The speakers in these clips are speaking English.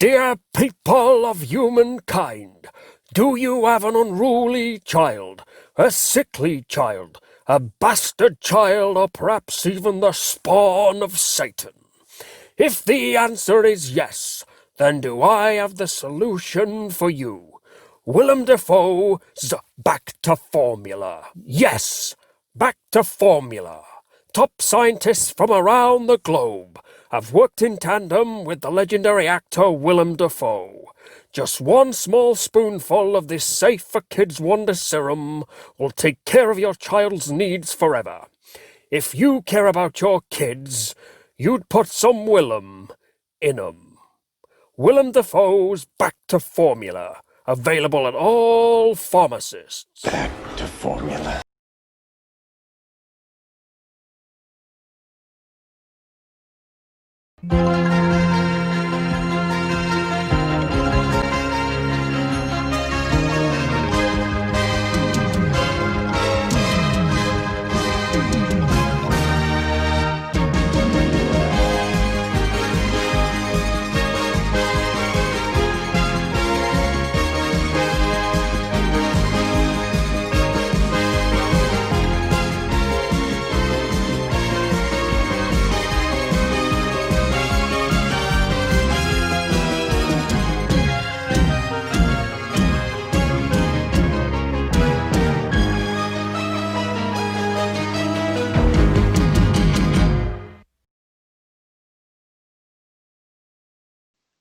Dear people of humankind, do you have an unruly child, a sickly child, a bastard child, or perhaps even the spawn of Satan? If the answer is yes, then do I have the solution for you. Willem Dafoe's Back to Formula. Yes, Back to Formula. Top scientists from around the globe have worked in tandem with the legendary actor Willem Dafoe. Just one small spoonful of this safe for kids wonder serum will take care of your child's needs forever. If you care about your kids, you'd put some Willem in 'em. Willem Dafoe's Back to Formula, available at all pharmacists. Back to Formula.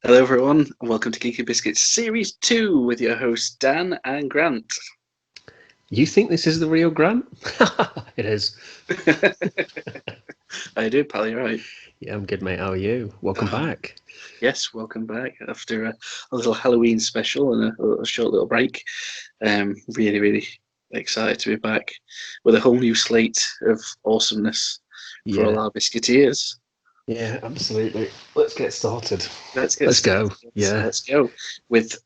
Hello everyone, and welcome to Geek Biscuits Series 2 with your hosts Dan and Grant. You think this is the real Grant? It is. How you doing, pal? You right? Yeah, I'm good, mate. How are you? Welcome back. Yes, welcome back after a little Halloween special and a short little break. Really excited to be back with a whole new slate of awesomeness for all our Biscuiteers. Yeah, absolutely. Let's get started. Let's go. Yeah. Let's go with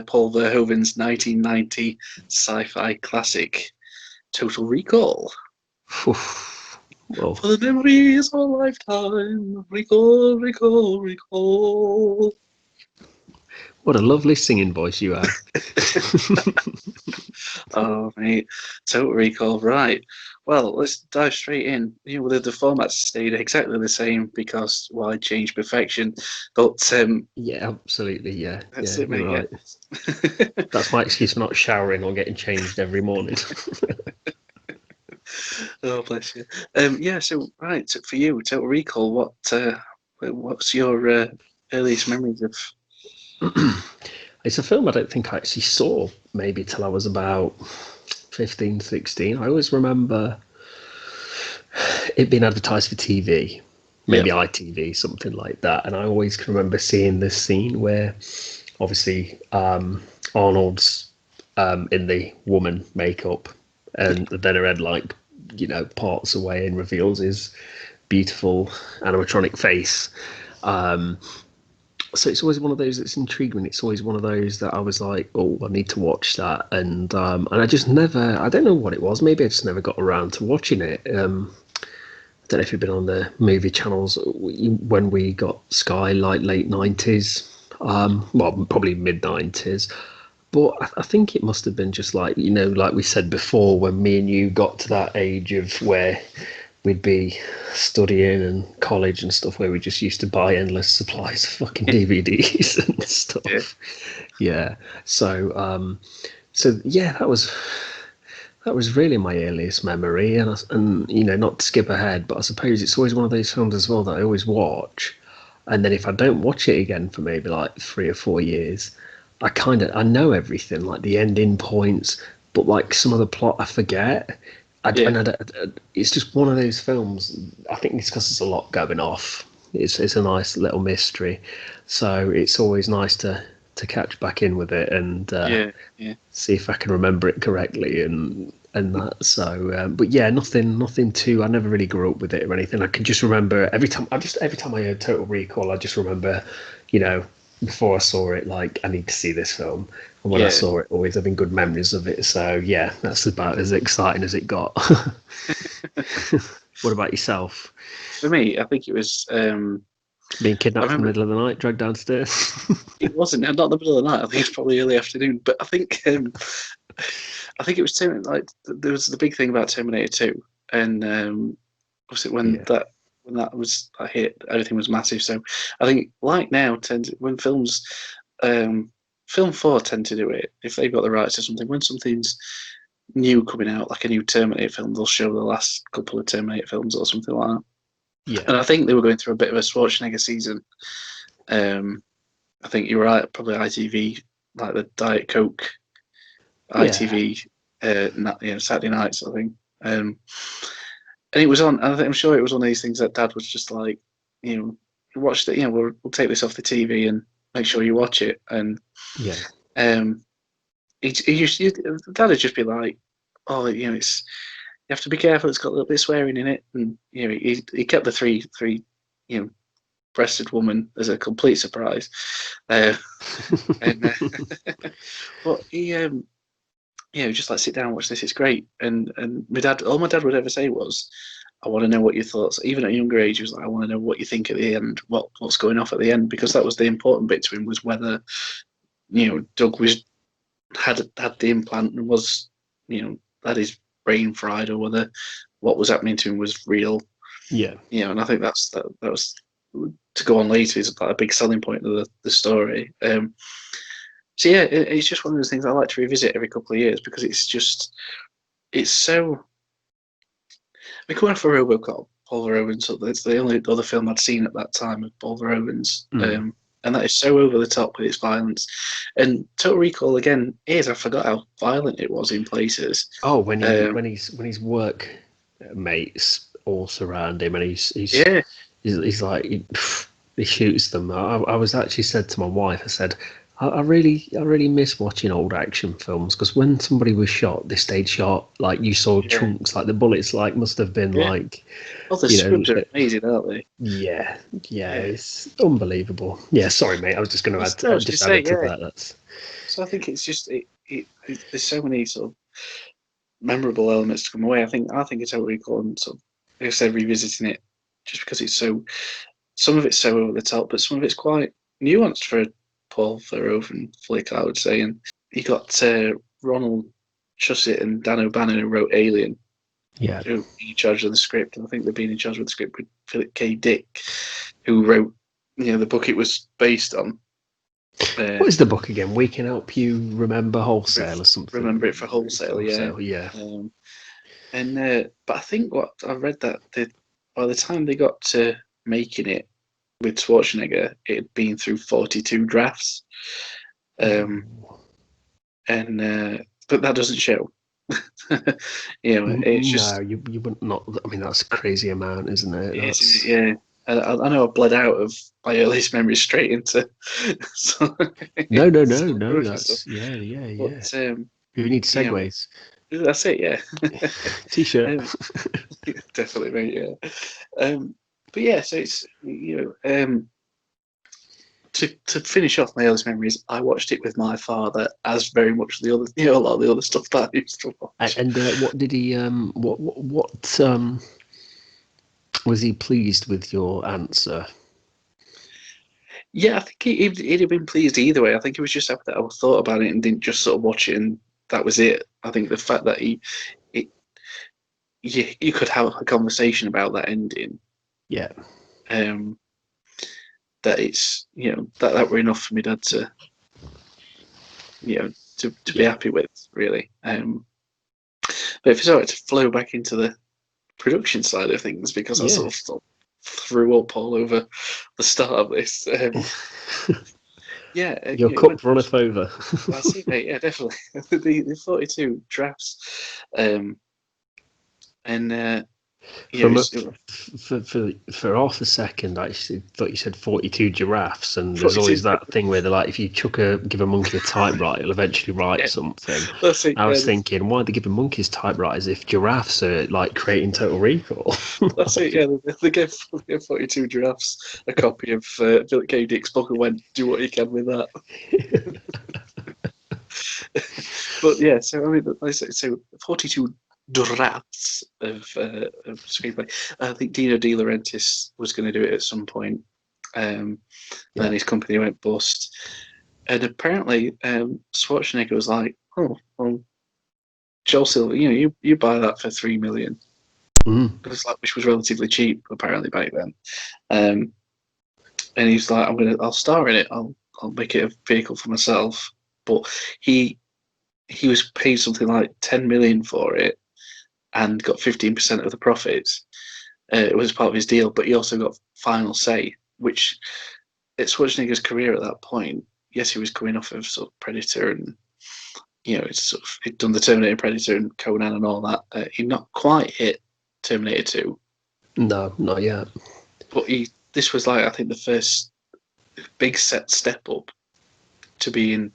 Paul Verhoeven's 1990 sci-fi classic, Total Recall. Well, For the memories of a lifetime, recall. what a lovely singing voice you have. Oh, mate, Total Recall, right. Well, let's dive straight in. You know, the format's stayed exactly the same because why change perfection? But yeah, absolutely. Yeah, that's yeah, it, mate. you're right. That's my excuse for not showering or getting changed every morning. Oh, bless you. Yeah. So, right, so for you, Total Recall. What's your earliest memories of? It's a film I don't think I actually saw maybe till I was about 15, 16. I always remember it being advertised for TV, maybe ITV, something like that. And I always can remember seeing this scene where obviously Arnold's in the woman makeup and then her head parts away and reveals his beautiful animatronic face. So it's always one of those that's intrigued me. It's always one of those that I was like, oh, I need to watch that. And I just never, I don't know what it was. Maybe I just never got around to watching it. I don't know if you've been on the movie channels when we got Sky, like late 90s, well, probably mid 90s. But I think it must have been just like, like we said before, when me and you got to that age of where we'd be studying and college and stuff, where we just used to buy endless supplies of fucking DVDs and stuff. Yeah. So yeah, that was really my earliest memory. And not to skip ahead, but I suppose it's always one of those films as well that I always watch. And then if I don't watch it again for maybe like 3 or 4 years, I know everything, like the ending points, but like some of the plot I forget. It's just one of those films. I think it's because there's a lot going off. It's a nice little mystery, so it's always nice to catch back in with it and see if I can remember it correctly and that. So, but yeah, nothing too. I never really grew up with it or anything. I can just remember every time I heard Total Recall, I just remember, before I saw it, like I need to see this film. And when I saw it, always having good memories of it. So yeah, that's about as exciting as it got. What about yourself? For me, I think it was Being I kidnapped in the remember middle of the night, dragged downstairs. it wasn't not in the middle of the night. I think it was probably early afternoon. But I think it was like there was the big thing about Terminator 2, and was it Yeah. when that was that hit, everything was massive. So I think like now when films film 4 tend to do it if they've got the rights to something. When something's new coming out, like a new Terminator film, they'll show the last couple of Terminator films or something like that. Yeah. And I think they were going through a bit of a Schwarzenegger season. I think you're right, probably ITV, like the Diet Coke ITV, Saturday nights, I think. And it was on. I'm sure it was one of these things that Dad was just like, watch it. We'll take this off the TV and make sure you watch it. And Yeah. Dad would just be like, oh, it's you have to be careful. It's got a little bit of swearing in it, and he kept the three breasted woman as a complete surprise. And but he just like sit down and watch this. It's great. And my dad, all my dad would ever say was, I want to know what your thoughts. Even at a younger age, he was like, I want to know what you think at the end. What's going off at the end, because that was the important bit to him, was whether Doug had the implant and was had his brain fried, or whether what was happening to him was real. Yeah. And I think that was to go on later is like a big selling point of the story. So yeah, it's just one of those things I like to revisit every couple of years, because it's so. I mean, coming off for RoboCop, Paul Verhoeven, so it's the only other film I'd seen at that time of Paul Verhoeven's, and that is so over the top with its violence. And Total Recall again I forgot how violent it was in places. Oh, when his work mates all surround him, and he's like he shoots them. I was actually said to my wife, I said, I really miss watching old action films, because when somebody was shot, they stayed shot, like you saw chunks, like the bullets like must have been like. Oh, the scripts are amazing, aren't they? Yeah, it's unbelievable. Yeah, sorry, mate. I was just going to add to that. That's. So I think it's just there's so many sort of memorable elements to come away. I think it's Total Recall, and sort of, like I said, revisiting it just because it's some of it's so over the top, but some of it's quite nuanced for a Paul Verhoeven flick, I would say. And you got Ronald Shusett and Dan O'Bannon, who wrote Alien, who were in charge of the script, and I think they've been in charge of the script with Philip K. Dick, who wrote the book it was based on. What is the book again? We Can Help You Remember Wholesale or something. Remember It for Wholesale, yeah. But I think what I read that by the time they got to making it with Schwarzenegger, it had been through 42 drafts, but that doesn't show. It's just you wouldn't not. I mean, that's a crazy amount, isn't it? Yeah. I know I bled out of my earliest memories straight into. No. That's yeah. But, we need segues. That's it, yeah. T-shirt. Definitely, mate. Yeah. But yeah, so it's to finish off my earliest memories, I watched it with my father, as very much the other, a lot of the other stuff that I used to watch. And what did he? What was he pleased with your answer? Yeah, I think he'd have been pleased either way. I think it was just that I thought about it and didn't just sort of watch it and that was it. I think the fact that you could have a conversation about that ending. Yeah. That it's that were enough for me dad to be happy with, really. But if it's alright to flow back into the production side of things, because I sort of threw up all over the start of this. Your cup runneth over. That's it, mate. Yeah, definitely. the 42 drafts, for half a second, I actually thought you said 42 giraffes, and there's always that thing where they're like, if you give a monkey a typewriter, it'll eventually write something. I was thinking, why are they giving monkeys typewriters if giraffes are like creating Total Recall? That's it. Yeah, they gave 42 giraffes a copy of Philip K. Dick's book and went, "Do what you can with that." But yeah, so I mean, like I said, so 42 drafts of screenplay. I think Dino De Laurentiis was going to do it at some point, and then his company went bust. And apparently, Schwarzenegger was like, "Oh, well, Joel Silver, you buy that for $3 million." Which was relatively cheap apparently back then. And he's like, I'll star in it. I'll make it a vehicle for myself. But he was paid something like $10 million for it, and got 15% of the profits. It was part of his deal, but he also got final say, which at Schwarzenegger's career at that point, yes, he was coming off of sort of Predator, and he'd done the Terminator, Predator, and Conan and all that. He'd not quite hit Terminator 2. No, not yet. But this was like, I think, the first big step up to being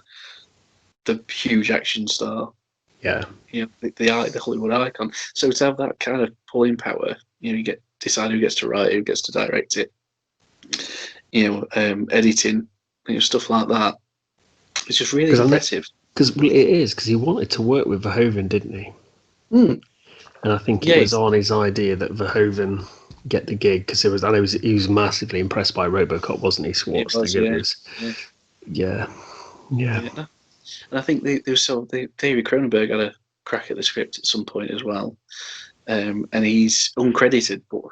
the huge action star. Yeah. The Hollywood icon. So to have that kind of pulling power, you decide who gets to write, who gets to direct it, editing, stuff like that. It's just really impressive. Because it is, because he wanted to work with Verhoeven, didn't he? And I think it was on his idea that Verhoeven get the gig, because he was massively impressed by RoboCop, wasn't he? Schwarzenegger And I think David Cronenberg had a crack at the script at some point as well, and he's uncredited, but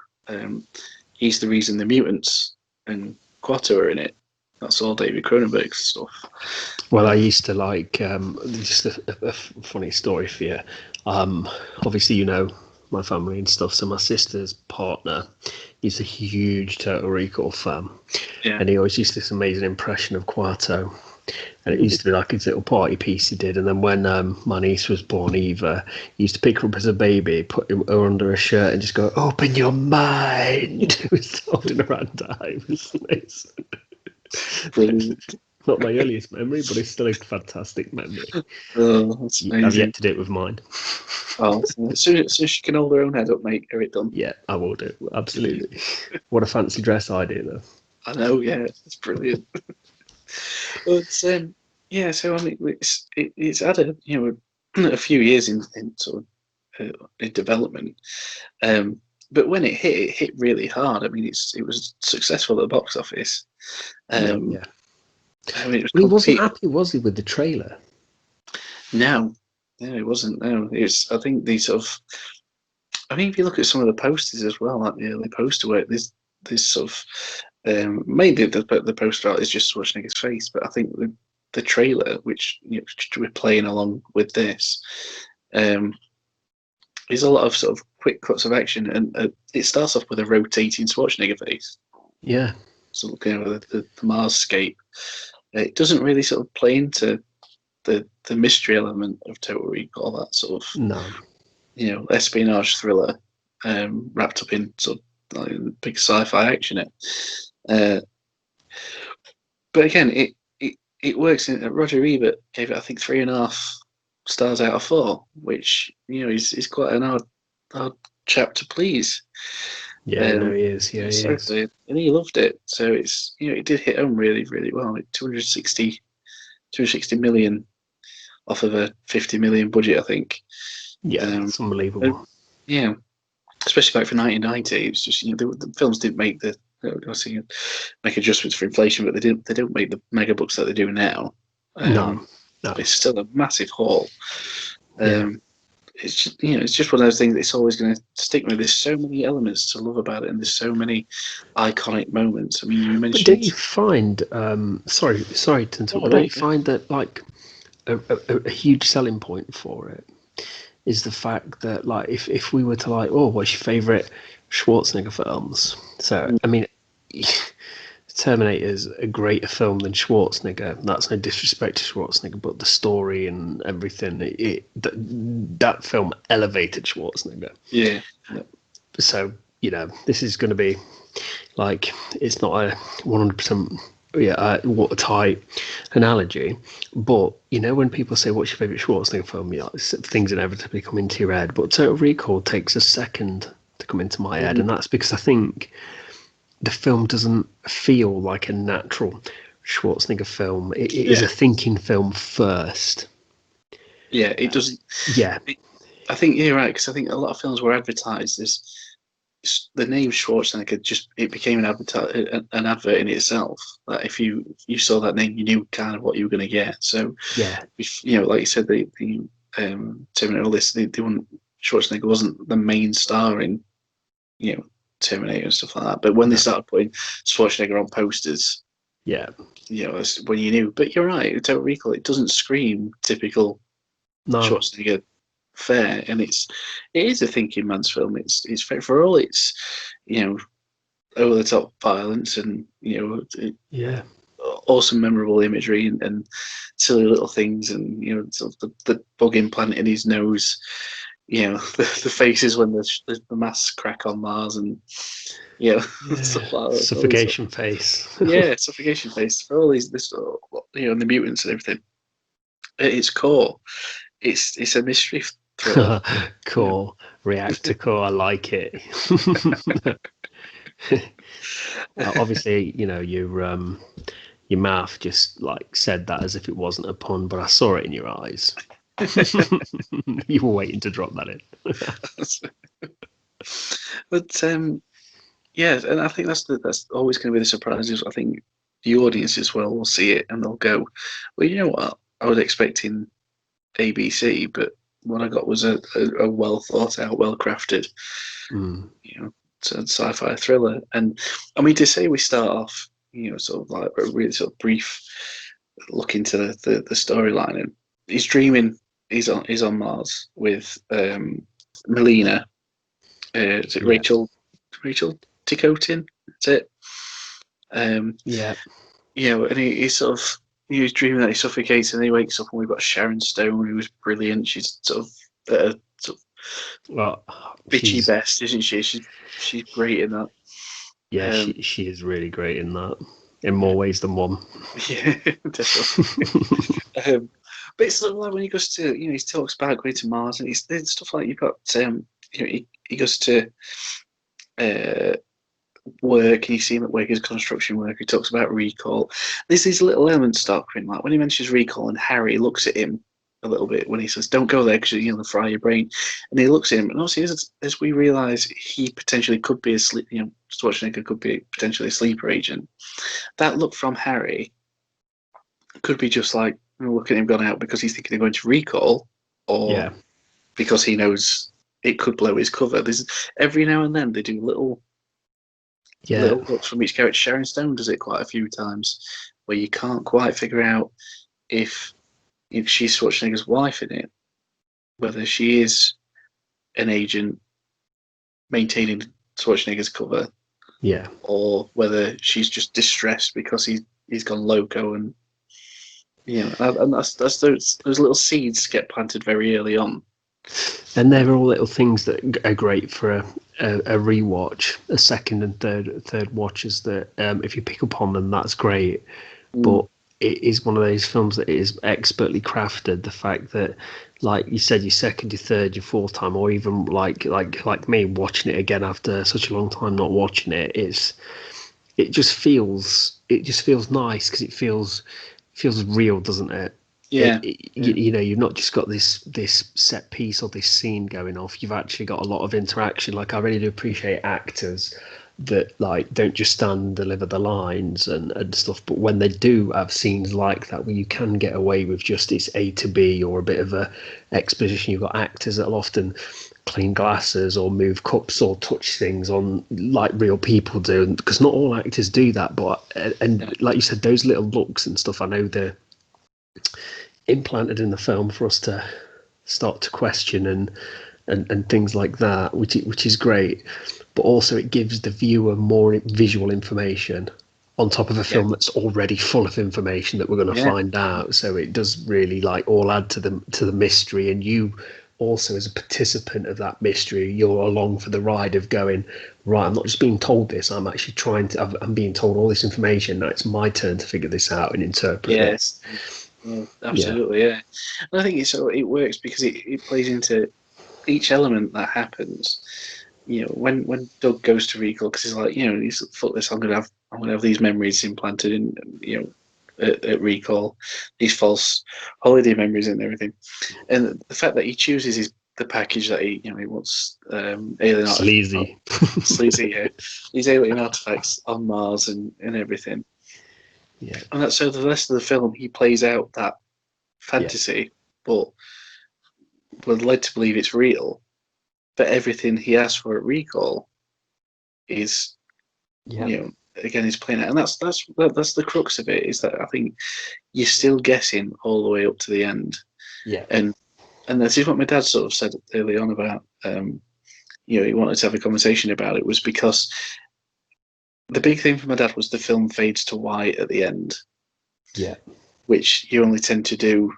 he's the reason the mutants and Quato are in it. That's all David Cronenberg's stuff. Well, I used to like just a funny story for you. Obviously, my family and stuff. So my sister's partner, he's a huge Total Recall fan, and he always used this amazing impression of Quato. And it used to be like his little party piece he did. And then when my niece was born, Eva, he used to pick her up as a baby, put her under a shirt, and just go, "Open your mind." He was holding her hand high. It was amazing. Not my earliest memory, but it's still a fantastic memory. Oh, that's amazing. I've yet to do it with mine. Oh, as soon as she can hold her own head up, mate, get it done. Yeah, I will do. Absolutely. What a fancy dress idea, though. I know, yeah, it's brilliant. But so I mean, it's had a few years in sort of in development, but when it hit really hard. I mean, it was successful at the box office. I mean, he wasn't happy, was he, with the trailer? No, it wasn't. No, I think these sort of. I mean, if you look at some of the posters as well, like the early poster work, there's sort of. Mainly the poster art is just Schwarzenegger's face, but I think the trailer, which we're playing along with this, is a lot of sort of quick cuts of action, and it starts off with a rotating Schwarzenegger face. Yeah. So looking at the Marsscape, it doesn't really sort of play into the mystery element of Total Recall, that sort of espionage thriller, wrapped up in sort of like big sci-fi action. But again, it works. Roger Ebert gave it, I think, 3.5 stars out of 4, which is quite an hard chap to please. Yeah, he is. Yeah, he is. And he loved it. So it did hit home really, really well. 260 million off of a 50 million budget, I think. Yeah, it's unbelievable. Yeah, especially back for 1990. It was just the films didn't make make adjustments for inflation, but they don't make the mega bucks that they do now. No. It's still a massive haul. It's just one of those things that's always going to stick with. There's so many elements to love about it, and there's so many iconic moments. I mean, you mentioned. But don't you find? Sorry to interrupt. But don't you find that like a huge selling point for it is the fact that like if we were to like, what's your favourite Schwarzenegger films? So I mean, Terminator's a greater film than Schwarzenegger. That's no disrespect to Schwarzenegger, but the story and everything, that film elevated Schwarzenegger. Yeah. So this is going to be like, it's not a 100% watertight analogy, but when people say what's your favourite Schwarzenegger film, things inevitably come into your head. But Total Recall takes a second to come into my head, and that's because I think the film doesn't feel like a natural Schwarzenegger film. It is a thinking film first. Yeah, it doesn't. Yeah. I think you're right, because I think a lot of films were advertised as the name Schwarzenegger it became an advert in itself. That if you saw that name, you knew kind of what you were going to get. So Yeah. Like you said, the Terminator, all this, they weren't, Schwarzenegger wasn't the main star in Terminator and stuff like that. But when they started putting Schwarzenegger on posters, Yeah. That's when you knew. But you're right, Total Recall, it doesn't scream typical Schwarzenegger fare, and it is a thinking man's film. It's for all its over the top violence and awesome memorable imagery and silly little things, and sort of the bug implant in his nose, the faces when the masks crack on Mars, and stuff like that. Suffocation face. Suffocation face, for all these and the mutants and everything. At its core, it's a mystery thriller. Cool. Reactor core, I like it. Obviously, your mouth just like said that as if it wasn't a pun, but I saw it in your eyes. You were waiting to drop that in. But and I think that's always going to be the surprises. I think the audience as well will see it and they'll go, well, you know what? I was expecting ABC, but what I got was a well thought out, well crafted, sci-fi thriller. And I mean, to say we start off, sort of like a really sort of brief look into the storyline, and he's dreaming he's on Mars with Melina. Is it Rachel Ticotin? That's it. And he's sort of he's dreaming that he suffocates, and he wakes up and we've got Sharon Stone, who was brilliant. She's sort of bitchy best, isn't she? She's great in that. Yeah, she is really great in that, in more ways than one. Yeah, definitely. But it's sort of like when he goes to, he talks about going to Mars, and there's stuff like you've got, he goes to work, and you see him at work as construction worker. He talks about recall. There's these little elements start coming, like when he mentions recall, and Harry looks at him a little bit when he says, "Don't go there because they'll fry your brain." And he looks at him, and obviously, as we realise, he potentially could be Schwarzenegger could be potentially a sleeper agent. That look from Harry could be just like, look at him gone out because he's thinking of going to recall, or because he knows it could blow his cover. There's every now and then they do little looks from each character. Sharon Stone does it quite a few times, where you can't quite figure out if she's Schwarzenegger's wife in it, whether she is an agent maintaining Schwarzenegger's cover, or whether she's just distressed because he's gone loco, and and that's those little seeds get planted very early on. And they're all little things that are great for a rewatch, a second and third watches. That if you pick up on them, that's great. But it is one of those films that is expertly crafted. The fact that, like you said, your second, your third, your fourth time, or even like me watching it again after such a long time not watching it, it just feels nice because it feels real, doesn't it? Yeah. You've not just got this set piece or this scene going off. You've actually got a lot of interaction. Like, I really do appreciate actors that like don't just stand and deliver the lines and stuff, but when they do have scenes like that where you can get away with just it's A to B or a bit of a exposition, you've got actors that'll often clean glasses or move cups or touch things on like real people do, because not all actors do that. But like you said, those little looks and stuff, I know they're implanted in the film for us to start to question and things like that, which is great. But also it gives the viewer more visual information on top of a film that's already full of information that we're going to find out. So it does really like all add to the mystery, and you also as a participant of that mystery, you're along for the ride of going, right, I'm not just being told this, I'm actually I'm being told all this information. Now it's my turn to figure this out and interpret it. Yeah, absolutely, yeah. And I think it works because it plays into each element that happens. When Doug goes to recall, because he's like, he's fuck this, I'm gonna have these memories implanted in, at recall, these false holiday memories and everything. And the fact that he chooses package that he wants alien Sleazy. sleazy, yeah, these alien artifacts on Mars and everything. Yeah. And that's so the rest of the film he plays out that fantasy, but we're led to believe it's real. But everything he asks for at recall is, again, he's playing it, and that's the crux of it. Is that I think you're still guessing all the way up to the end. Yeah. And this is what my dad sort of said early on about, he wanted to have a conversation about it, was because the big thing for my dad was the film fades to white at the end. Yeah. Which you only tend to do,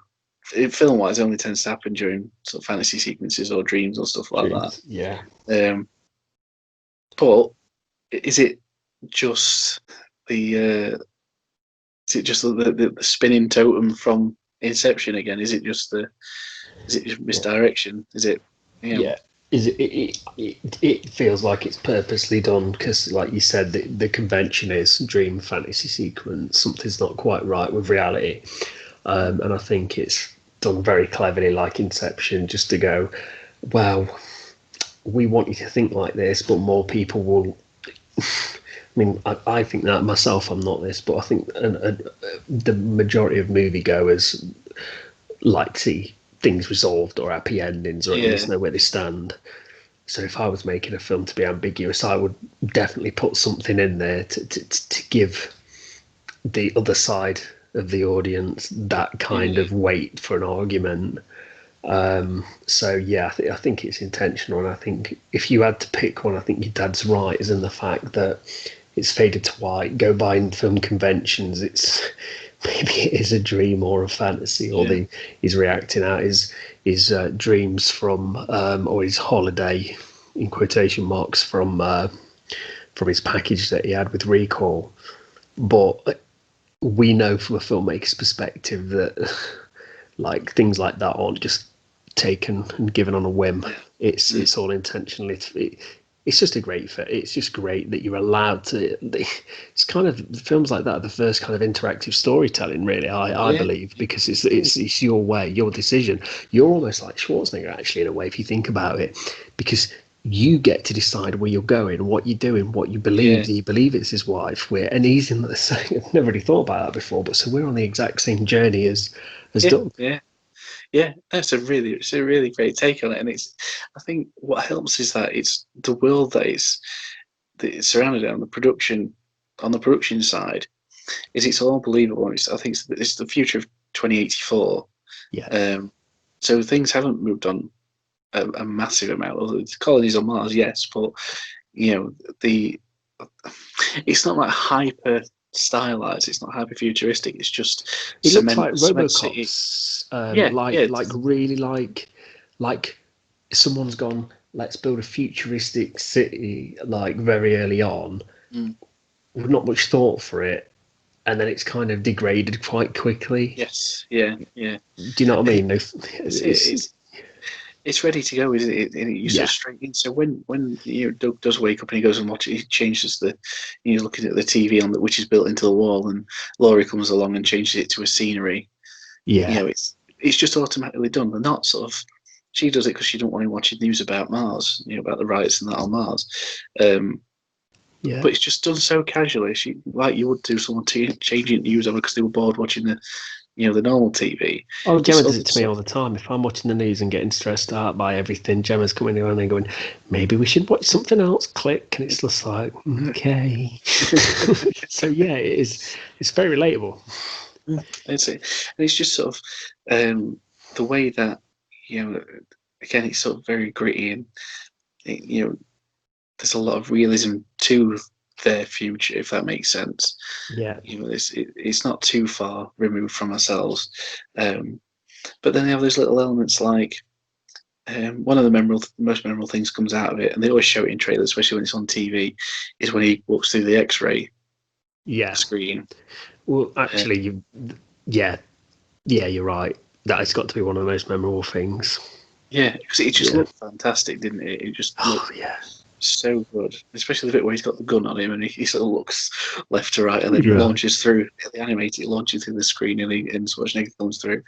film-wise, only tends to happen during sort of fantasy sequences or dreams or stuff like that. Yeah. But is it just the spinning totem from Inception again? Is it just misdirection? Is it? Yeah. Is it feels like it's purposely done because, like you said, the convention is dream fantasy sequence. Something's not quite right with reality, and I think it's done very cleverly, like Inception, just to go, well, we want you to think like this, but more people will. I mean, I think that myself. I'm not this, but I think the majority of moviegoers like to see things resolved or happy endings, or at least know where they stand. So if I was making a film to be ambiguous, I would definitely put something in there to give the other side of the audience that kind of weight for an argument. So yeah, I think it's intentional, and I think if you had to pick one, I think your dad's right, is in the fact that it's faded to white. Go by in film conventions, it's maybe it is a dream or a fantasy, or he's reacting out his dreams from or his holiday in quotation marks from his package that he had with recall. But we know from a filmmaker's perspective that like things like that aren't just taken and given on a whim. It's all intentional. It's just a great fit. It's just great that you're allowed to. It's kind of films like that are the first kind of interactive storytelling, really. I believe, because it's your way, your decision. You're almost like Schwarzenegger, actually, in a way, if you think about it, because you get to decide where you're going, what you're doing, what you believe. Do you believe it's his wife? And he's in the same. I've never really thought about that before, but so we're on the exact same journey as Doug. Yeah, that's a really great take on it, and I think what helps is that it's the world that it's surrounded on the production side, it's all believable. I think it's the future of 2084. Yeah. So things haven't moved on a massive amount. The colonies on Mars, yes, but it's not like hyper stylized. It's not hyper futuristic. It's just it looks like RoboCop's. Really like someone's gone, let's build a futuristic city like very early on with not much thought for it, and then it's kind of degraded quite quickly. Yes, yeah. Do you know what I mean? It's ready to go, isn't it? And you sort of straight in. So when Doug does wake up and he goes and watches, he changes he's looking at the TV which is built into the wall, and Laurie comes along and changes it to a scenery. Yeah, it's just automatically done. They're not sort of. She does it because she don't want to watch news about Mars, about the riots and that on Mars. But it's just done so casually. She, like you would do someone changing news over because they were bored watching the normal TV. Oh, Gemma does it to me all the time. If I'm watching the news and getting stressed out by everything, Gemma's coming around and going, maybe we should watch something else. Click, and it's just like, okay. So yeah, it is. It's very relatable. It's just sort of the way that again, it's sort of very gritty, and there's a lot of realism to their future, if that makes sense. Yeah. It's not too far removed from ourselves. But then they have those little elements like one of the most memorable things comes out of it, and they always show it in trailers, especially when it's on TV, is when he walks through the X-ray screen. Well, actually, you're right. That has got to be one of the most memorable things. Yeah, because it just looked fantastic, didn't it? It just looked so good, especially the bit where he's got the gun on him and he sort of looks left to right and then launches through the animated, launching through the screen, and Schwarzenegger comes through.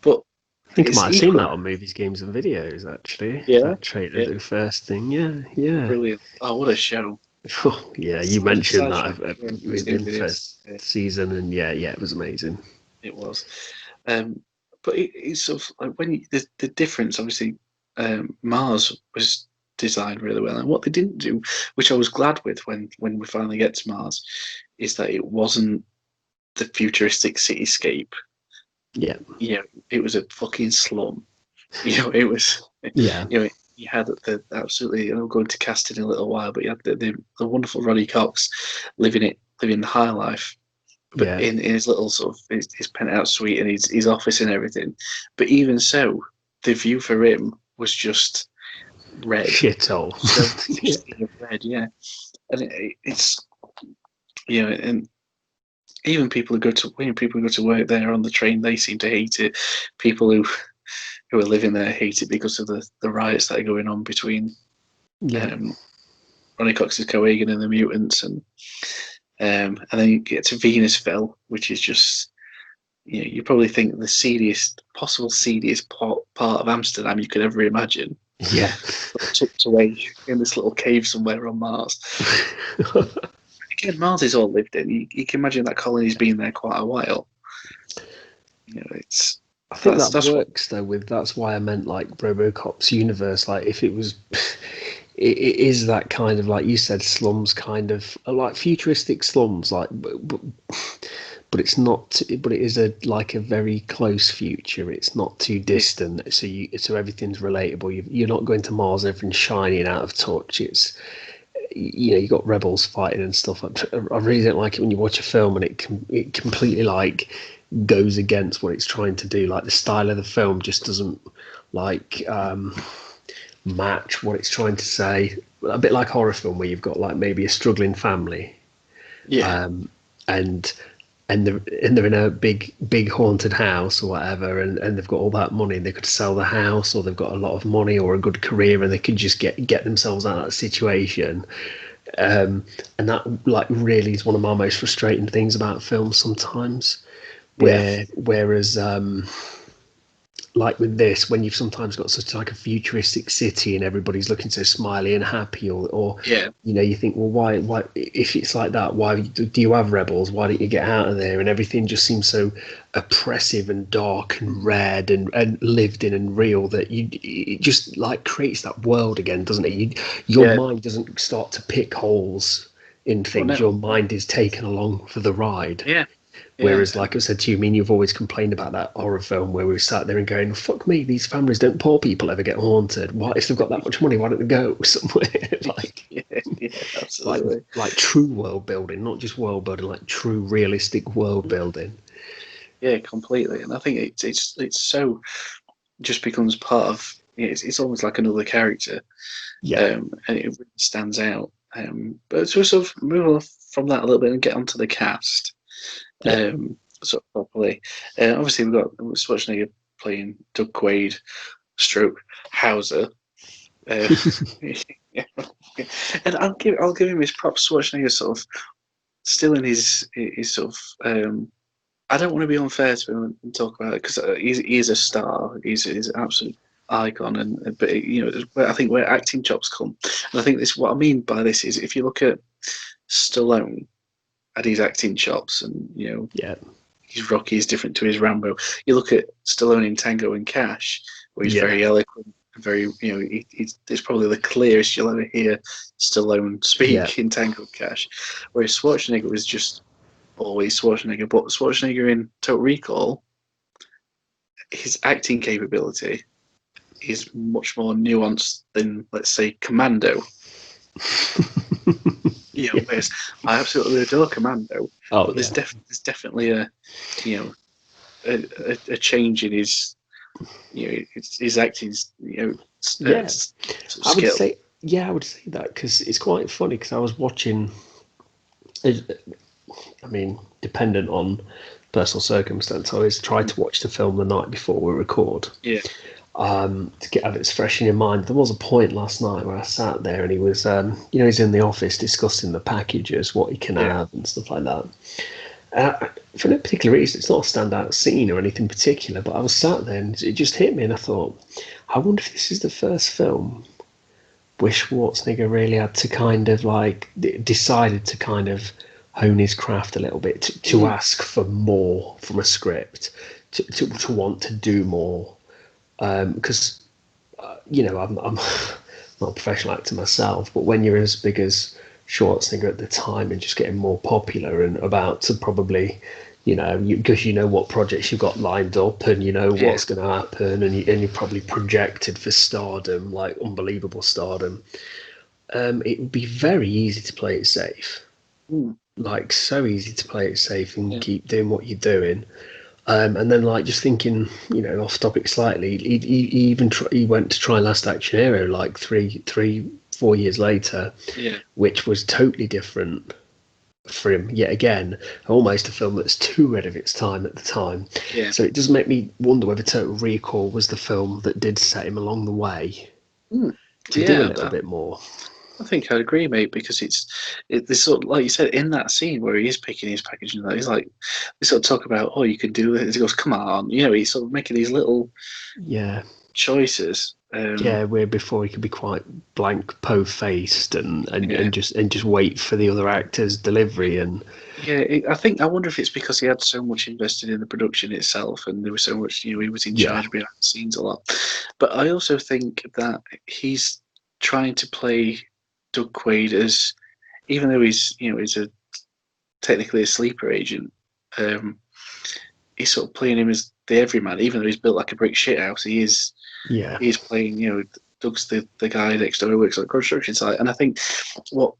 But I think I it's might have seen equal. that on Movies, Games and Videos, actually. Yeah, That trailer, yeah, the first thing. Yeah, yeah. brilliant. Oh, what a show! Oh, yeah, you mentioned Aside that from within the first season, and yeah, it was amazing. it was. But it's sort of like when the difference, obviously, Mars was designed really well, and what they didn't do, which I was glad with when we finally get to Mars, is that it wasn't the futuristic cityscape. Yeah, You know, it was a fucking slum. You know, it was. yeah, You know, you had the absolutely. I'm going to cast in a little while, but you had the wonderful Roddy Cox living the high life, but yeah. in his little sort of his penthouse suite and his office and everything. But even so, the view for him was just red, Shithole. so Yeah, sea of red, yeah. And it's and even people who go to when people who go to work there on the train, they seem to hate it. People who are living there hate it because of the riots that are going on between yeah, um, Ronnie Cox's Coagan and the mutants, and then you get to Venusville, which is just you probably think the possible seediest part of Amsterdam you could ever imagine, yeah. tucked away in this little cave somewhere on Mars. Again, Mars is all lived in. You can imagine that colony's been there quite a while. It's I think that that's what. works though. That's why I meant like RoboCop's universe. Like if it was, it is that kind of like you said, slums kind of like futuristic slums. Like, but it's not. But it is like a very close future. It's not too Yeah, distant. So everything's relatable. You're not going to Mars. Everything's shiny and out of touch. It's you got rebels fighting and stuff. I really don't like it when you watch a film and it completely like goes against what it's trying to do. Like the style of the film just doesn't like match what it's trying to say. A bit like horror film where you've got like maybe a struggling family, yeah, and they're in a big haunted house or whatever, and they've got all that money and they could sell the house, or they've got a lot of money or a good career and they can just get themselves out of that situation. And that like really is one of my most frustrating things about films sometimes. yeah, Whereas like with this, when you've sometimes got such like a futuristic city and everybody's looking so smiley and happy, or yeah. you think, well, why if it's like that, why do you have rebels? Why don't you get out of there? And everything just seems so oppressive and dark and red and lived in and real that it just like creates that world again, doesn't it? Your Yeah. mind doesn't start to pick holes in Well, things. no. Your mind is taken along for the ride. Yeah, yeah, Whereas, like I said to you, I mean, you've always complained about that horror film where we sat there and going, "Fuck me, these families don't poor people ever get haunted? Why, if they've got that much money, why don't they go somewhere yeah, yeah. like Absolutely. true world building, not just world building, like true realistic world building?" Yeah, completely. And I think it's so just becomes part of. It's almost like another character, Yeah, and it really stands out. But to sort of move on from that a little bit and get onto the cast, yeah, sort of properly. Obviously, we've got Schwarzenegger playing Doug Quaid, stroke Hauser. Uh, yeah. And I'll give him his props. Schwarzenegger sort of still in his sort of. I don't want to be unfair to him and talk about it because he's a star. He's an absolute icon, and but I think where acting chops come, and I think this what I mean by this is if you look at Stallone at his acting chops, and yeah, his Rocky is different to his Rambo. You look at Stallone in Tango and Cash, where he's yeah, very eloquent, very it's probably the clearest you'll ever hear Stallone yeah. speak in Tango and Cash, whereas Schwarzenegger was just always Schwarzenegger. But Schwarzenegger in Total Recall, his acting capability is much more nuanced than, let's say, Commando. Whereas I absolutely adore Commando, Oh but yeah, there's definitely you know, a change in his acting, yeah. I would skill. say, yeah, I would say that because it's quite funny because I was watching. I mean, dependent on personal circumstance, I always try to watch the film the night before we record. Yeah, To get have it fresh in your mind. There was a point last night where I sat there and he was, he's in the office discussing the packages, what he can yeah, have and stuff like that. for no particular reason, it's not a standout scene or anything particular, but I was sat there and it just hit me, and I thought, I wonder if this is the first film where Schwarzenegger really had to kind of like decided to kind of hone his craft a little bit, to ask for more from a script, to want to do more, because I'm not a professional actor myself, but when you're as big as Schwarzenegger at the time and just getting more popular and about to probably, because you know what projects you've got lined up and you know what's going to happen, and you're probably projected for stardom, like unbelievable stardom. It would be very easy to play it safe, like so easy to play it safe and keep doing what you're doing. And then, like, just thinking, off topic slightly, he went to try Last Action Hero like 4 years later, which was totally different for him. Yet again, almost a film that's too ahead of its time at the time. Yeah. So it does make me wonder whether Total Recall was the film that did set him along the way to do a little bit more. I think I'd agree, mate, because this sort of, like you said, in that scene where he is picking his packaging, he's like, they sort of talk about, oh, you can do it. He goes, come on, he's sort of making these little choices. Where before he could be quite blank, po-faced, and just wait for the other actor's delivery. And I wonder if it's because he had so much invested in the production itself, and there was so much, he was in charge behind the scenes a lot. But I also think that he's trying to play Doug Quaid as, even though he's technically a sleeper agent, he's sort of playing him as the everyman. Even though he's built like a brick shithouse, he's playing, Doug's the guy next door who works at a construction site. And I think what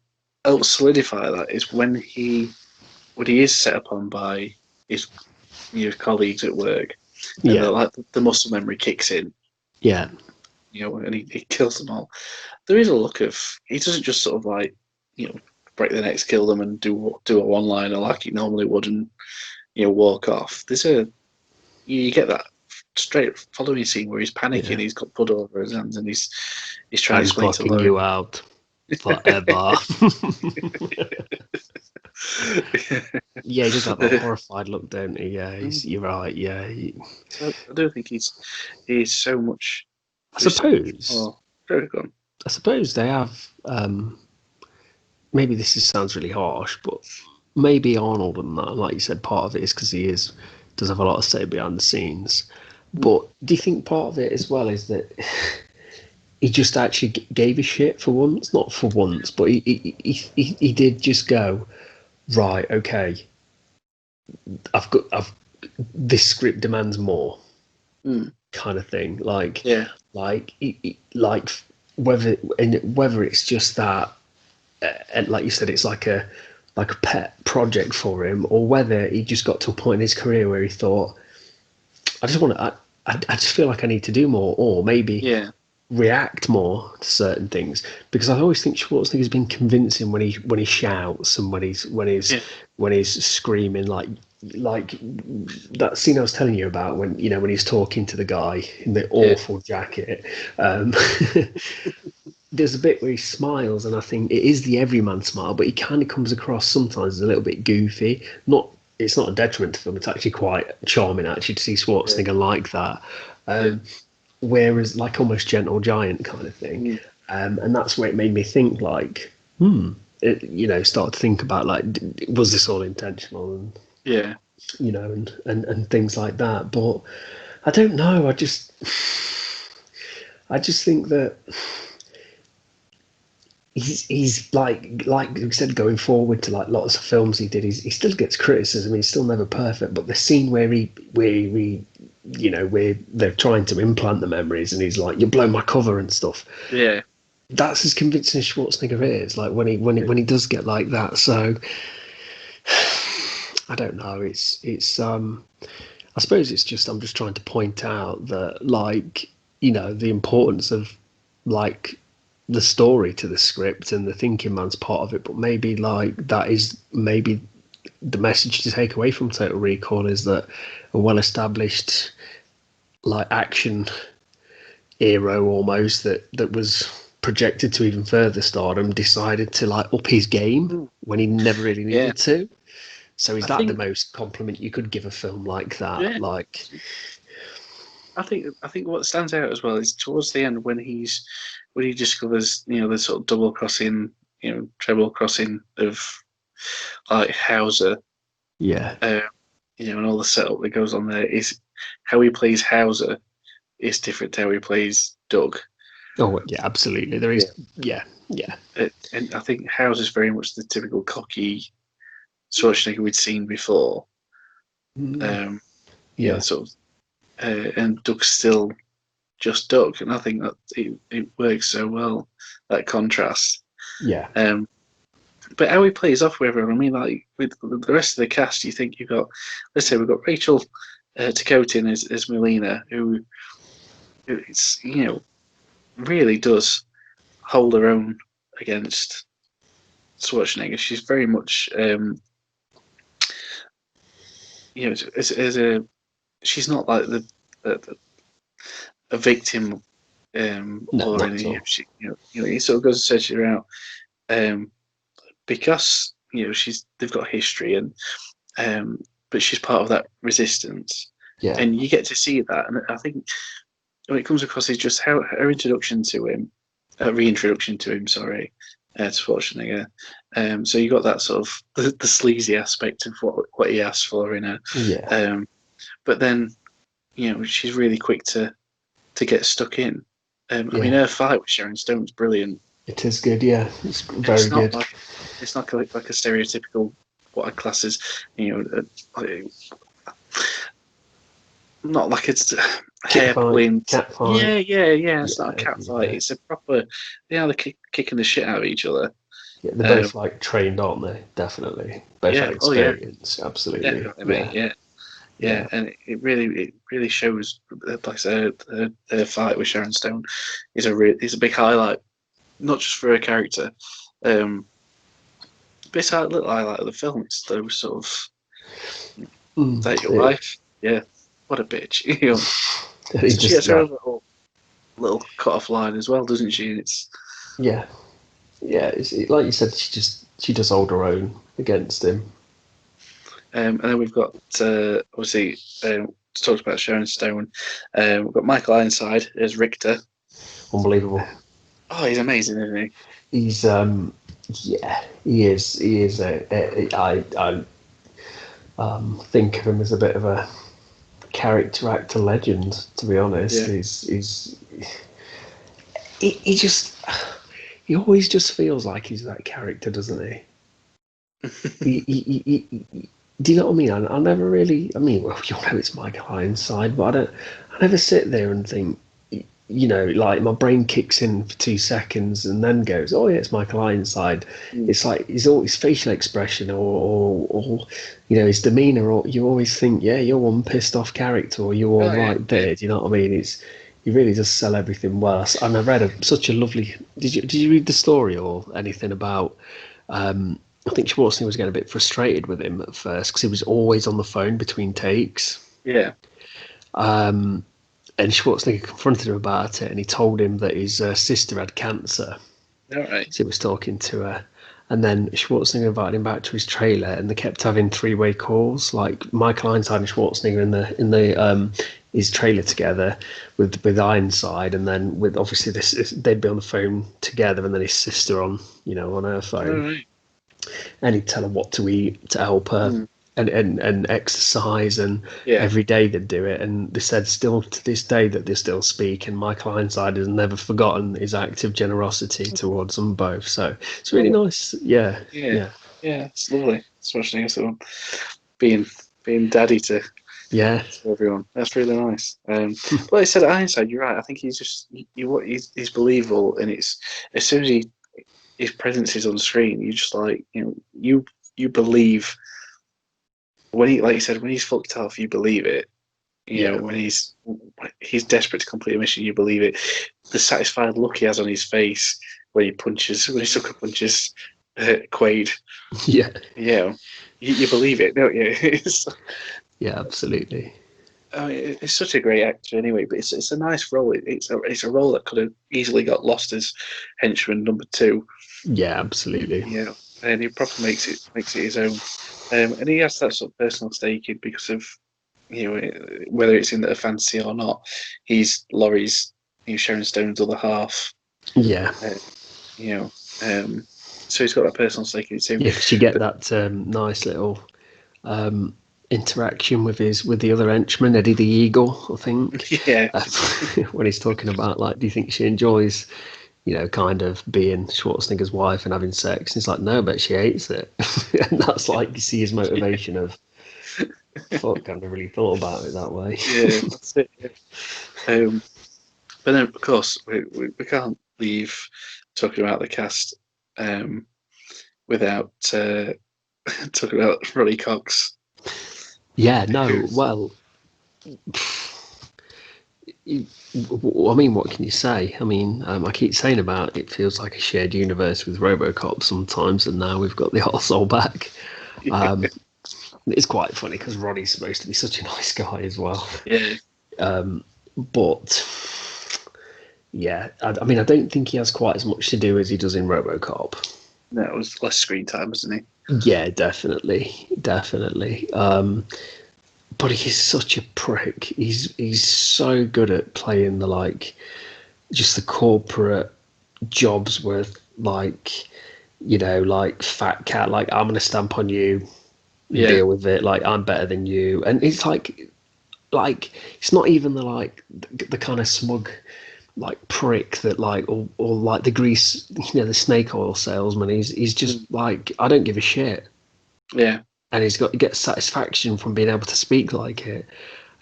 helps solidify that is when he is set upon by his colleagues at work, and the muscle memory kicks in. Yeah. And he kills them all. There is a look of, he doesn't just sort of like, break their necks, kill them, and do a one-liner like he normally would, and walk off. You get that straight following scene where he's panicking, he's got blood over his hands, and he's trying to explain to Lauren. You out forever. He does have that horrified look, don't he? Yeah, you're right. Yeah, I do think he's so much. I suppose. Oh, very good. I suppose they have. Maybe this sounds really harsh, but maybe Arnold and that, like you said, part of it is because he does have a lot of say behind the scenes. But do you think part of it as well is that he just actually gave a shit for once? Not for once, but he did just go, right, okay, this script demands more, kind of thing. Like whether it's just that, and like you said, it's like a pet project for him, or whether he just got to a point in his career where he thought, I just feel like I need to do more, or maybe react more to certain things, because I always think Schwarzenegger's been convincing when he shouts and when he's screaming, like that scene I was telling you about when he's talking to the guy in the awful jacket. There's a bit where he smiles, and I think it is the everyman smile, but he kind of comes across sometimes as a little bit goofy. It's not a detriment to film. It's actually quite charming actually to see Schwarzenegger like that. Whereas like almost gentle giant kind of thing. And that's where it made me think like, start to think about like, was this all intentional? And, and things like that. But I don't know. I just think that he's like we said, going forward to like lots of films he did, he still gets criticism. He's still never perfect. But the scene where where they're trying to implant the memories, and he's like, "You blow my cover" and stuff. Yeah, that's as convincing as Schwarzenegger is. Like when he does get like that. So I don't know. It's I suppose it's just, I'm just trying to point out that like the importance of like the story to the script, and the thinking man's part of it, but maybe like that is maybe the message to take away from Total Recall is that a well-established like action hero almost that was projected to even further stardom decided to like up his game when he never really needed to. So is I that the think, most compliment you could give a film like that? yeah, Like, I think what stands out as well is towards the end when he discovers the sort of double crossing, treble crossing of like Hauser, yeah. uh, and all the setup that goes on there is how he plays Hauser is different to how he plays Doug. Oh, yeah, absolutely. There Yeah. is, yeah, yeah. And I think Hauser's very much the typical cocky Schwarzenegger we'd seen before. Mm, Um, yeah, sort of, and Doug's still just Doug, and I think that it works so well, that contrast. yeah, Um, but how he plays off with everyone, I mean, like with the rest of the cast, you think you've got, let's say we've got Rachel Ticotin as Melina, who it's really does hold her own against Schwarzenegger. She's very much as a she's not like the a victim no, or not at anything. all. She he sort of goes and searches her out um, because they've got history and but she's part of that resistance, Yeah, and you get to see that. And I think when it comes across is just how her introduction to him, reintroduction to him, sorry, to Schwarzenegger. So you got that sort of the sleazy aspect of what he asked for in her, yeah, but then she's really quick to get stuck in. I mean, yeah. her fight with Sharon Stone's brilliant, It is good. Yeah, it's and very good. it's not like a stereotypical what I class as not like it's Kick fight, hairpin. cat fight. Yeah. It's not a Yeah, cat fight. yeah, It's a proper. They're kicking the shit out of each other. yeah. They're Um, both like trained, aren't they? Definitely, both had yeah. Oh yeah. experience. Absolutely. Definitely, mate. Yeah, Yeah. yeah, And it really shows. Like I said, her fight with Sharon Stone is a big highlight, not just for her character. But it's a little highlight of the film. It's those sort of that your it, wife. Yeah. What a bitch. it She just gets her like own little cut off line as well, doesn't she? And it's yeah, yeah. Like you said, she does hold her own against him. and then we've got obviously talked about Sharon Stone. We've got Michael Ironside as Richter. Unbelievable. Oh, he's amazing, isn't he? He's yeah, he is I think of him as a bit of a character actor legend, to be honest. Yeah. He just he always just feels like he's that character, doesn't he? Do you know what I mean? I never really. I mean, well, you know, it's Michael Ironside, but I don't. I never sit there and think. Like my brain kicks in for 2 seconds and then goes, "Oh yeah, it's Michael Ironside." Mm. It's like his facial expression or his demeanor, or you always think, "Yeah, you're one pissed off character, or you're all Oh yeah, right yeah. there." Do you know what I mean? He really does sell everything well. And I read such a lovely. Did you read the story or anything about? I think Schwarzenegger was getting a bit frustrated with him at first because he was always on the phone between takes. Yeah. And Schwarzenegger confronted him about it, and he told him that his sister had cancer. All right. So he was talking to her, and then Schwarzenegger invited him back to his trailer, and they kept having three-way calls, like Michael Ironside and Schwarzenegger in the his trailer together with Ironside, and then with obviously they'd be on the phone together, and then his sister on her All phone, right. and he'd tell her what to eat to help her. Mm. And exercise, and Yeah. every day they'd do it, and they said still to this day that they still speak, and Michael Ironside has never forgotten his active generosity towards them both, so it's really Oh, nice. Yeah, yeah. yeah, Yeah. It's lovely. Schwarzenegger sort of being daddy to yeah, everyone. That's really nice. Like I said, Ironside, you're right. I think he's just he's believable, and it's as soon as his presence is on screen, you just like you believe when he, like you said, when he's fucked off, you believe it. yeah, When he's desperate to complete a mission, you believe it. The satisfied look he has on his face when he sucker punches Quaid, yeah, you believe it, don't you? yeah, absolutely. I mean, it's such a great actor anyway, but it's a nice role. It's a role that could have easily got lost as henchman number two. Yeah, absolutely. and he proper makes it his own. And he has that sort of personal stake in because of whether it's in the fantasy or not. He's Laurie's, Sharon Stone's other half. Yeah. So he's got that personal stake in it too. Yeah, because you get that nice little interaction with the other henchman, Eddie the Eagle, I think. Yeah. When he's talking about, like, do you think she enjoys, kind of being Schwarzenegger's wife and having sex? And he's like, no, but she hates it. And that's like, you see his motivation of, fuck, I've never really thought about it that way. Yeah, that's it. Yeah. But then, of course, we can't leave talking about the cast without talking about Ronnie Cox. Yeah, no, well, I mean, what can you say? I mean, I keep saying about it feels like a shared universe with RoboCop sometimes, and now we've got the arsehole back. It's quite funny because Ronnie's supposed to be such a nice guy as well. Yeah. But yeah, I mean, I don't think he has quite as much to do as he does in RoboCop. No, it was less screen time, wasn't he? Yeah, definitely. But he's such a prick. He's so good at playing the, like, just the corporate jobs with, like, like fat cat, like, I'm gonna stamp on you, deal with it, like, I'm better than you. And it's like it's not even the kind of smug, like, prick that, like, or like the grease, the snake oil salesman. He's just like, I don't give a shit. Yeah. And he gets satisfaction from being able to speak like it.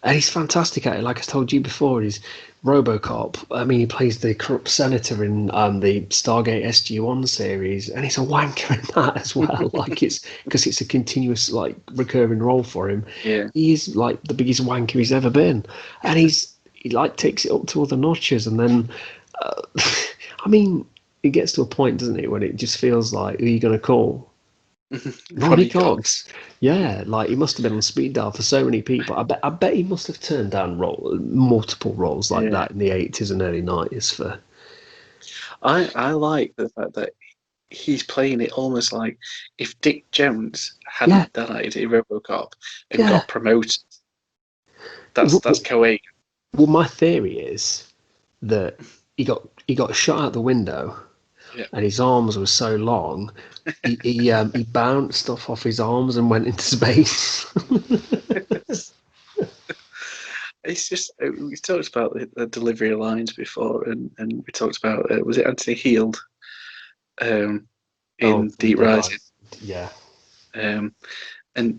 And he's fantastic at it. Like I told you before, he's RoboCop. I mean, he plays the corrupt senator in the Stargate SG-1 series, and he's a wanker in that as well. Like, it's because it's a continuous, like, recurring role for him. Yeah. He's like the biggest wanker he's ever been, and he like takes it up to other notches. And then, I mean, it gets to a point, doesn't it, when it just feels like, who are you going to call? Ronnie Cox. Yeah, like, he must have been on speed dial for so many people. I bet he must have turned down multiple roles like that in the 80s and early 90s for. I like the fact that he's playing it almost like if Dick Jones hadn't died in RoboCop and got promoted. That's Coagan. Well, my theory is that he got shot out the window. Yeah. And his arms were so long, he bounced off his arms and went into space. It's just, we talked about the delivery of lines before, and we talked about, was it Anthony Heald in Deep Rising? Yeah. And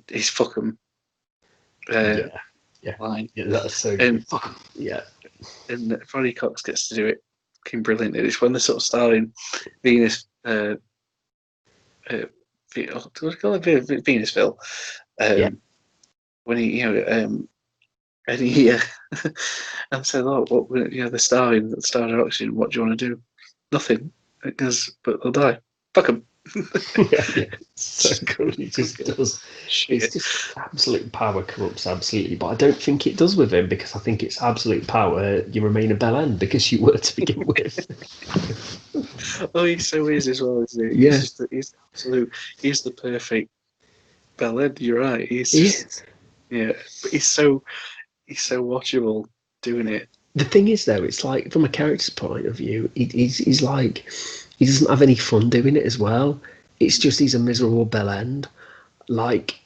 his fuck 'em line. Yeah, that's so good. Fuck 'em. Yeah. And Ronnie Cox gets to do it brilliant. It's when they're sort of starring Venus, what do you call it? Venusville. When he, and he, and said, "Oh, what? The star of Austrian. What do you want to do? Nothing." It goes, "But they'll die. Fuck them." So good. He just does. It's just absolute power corrupts absolutely, but I don't think it does with him, because I think it's absolute power. You remain a bell end because you were to begin with. Oh, he so is as well, isn't he? Yeah. He's absolute. He's the perfect bell end. You're right. He's but he's so watchable doing it. The thing is, though, it's like, from a character's point of view, he's like, he doesn't have any fun doing it as well. It's just he's a miserable bell end. Like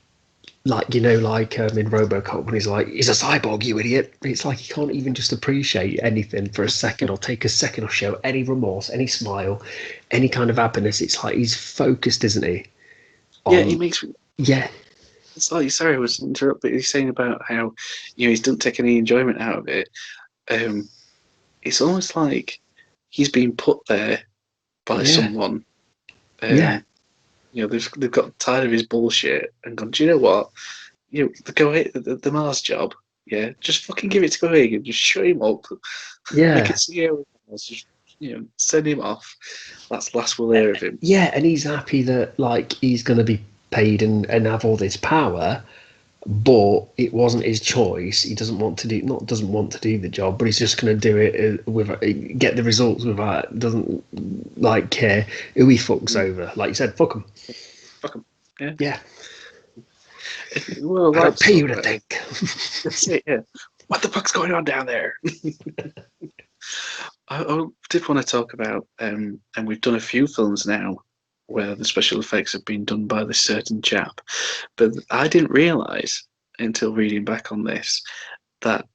in RoboCop, when he's like, he's a cyborg, you idiot. It's like he can't even just appreciate anything for a second, or take a second, or show any remorse, any smile, any kind of happiness. It's like he's focused, isn't he? He makes me. Yeah. It's like, sorry, I was interrupted, but he's saying about how, he doesn't take any enjoyment out of it. It's almost like he's been put there by someone. They've got tired of his bullshit and gone, do you know what? The Mars job, just fucking give it to Coagan, just shut him up. Yeah. Make it CEO, just send him off. That's the last we'll hear of him. Yeah, and he's happy that, like, he's going to be paid and have all this power, but it wasn't his choice. He doesn't want to do the job, but he's just going to do it get the results without doesn't like care who he fucks over. Like you said, fuck him. Fuck 'em. Yeah. Yeah, Well, I don't that's pay you to sort of- think. That's it. Yeah. What the fuck's going on down there? I did want to talk about, and we've done a few films now where the special effects have been done by this certain chap, but I didn't realise until reading back on this that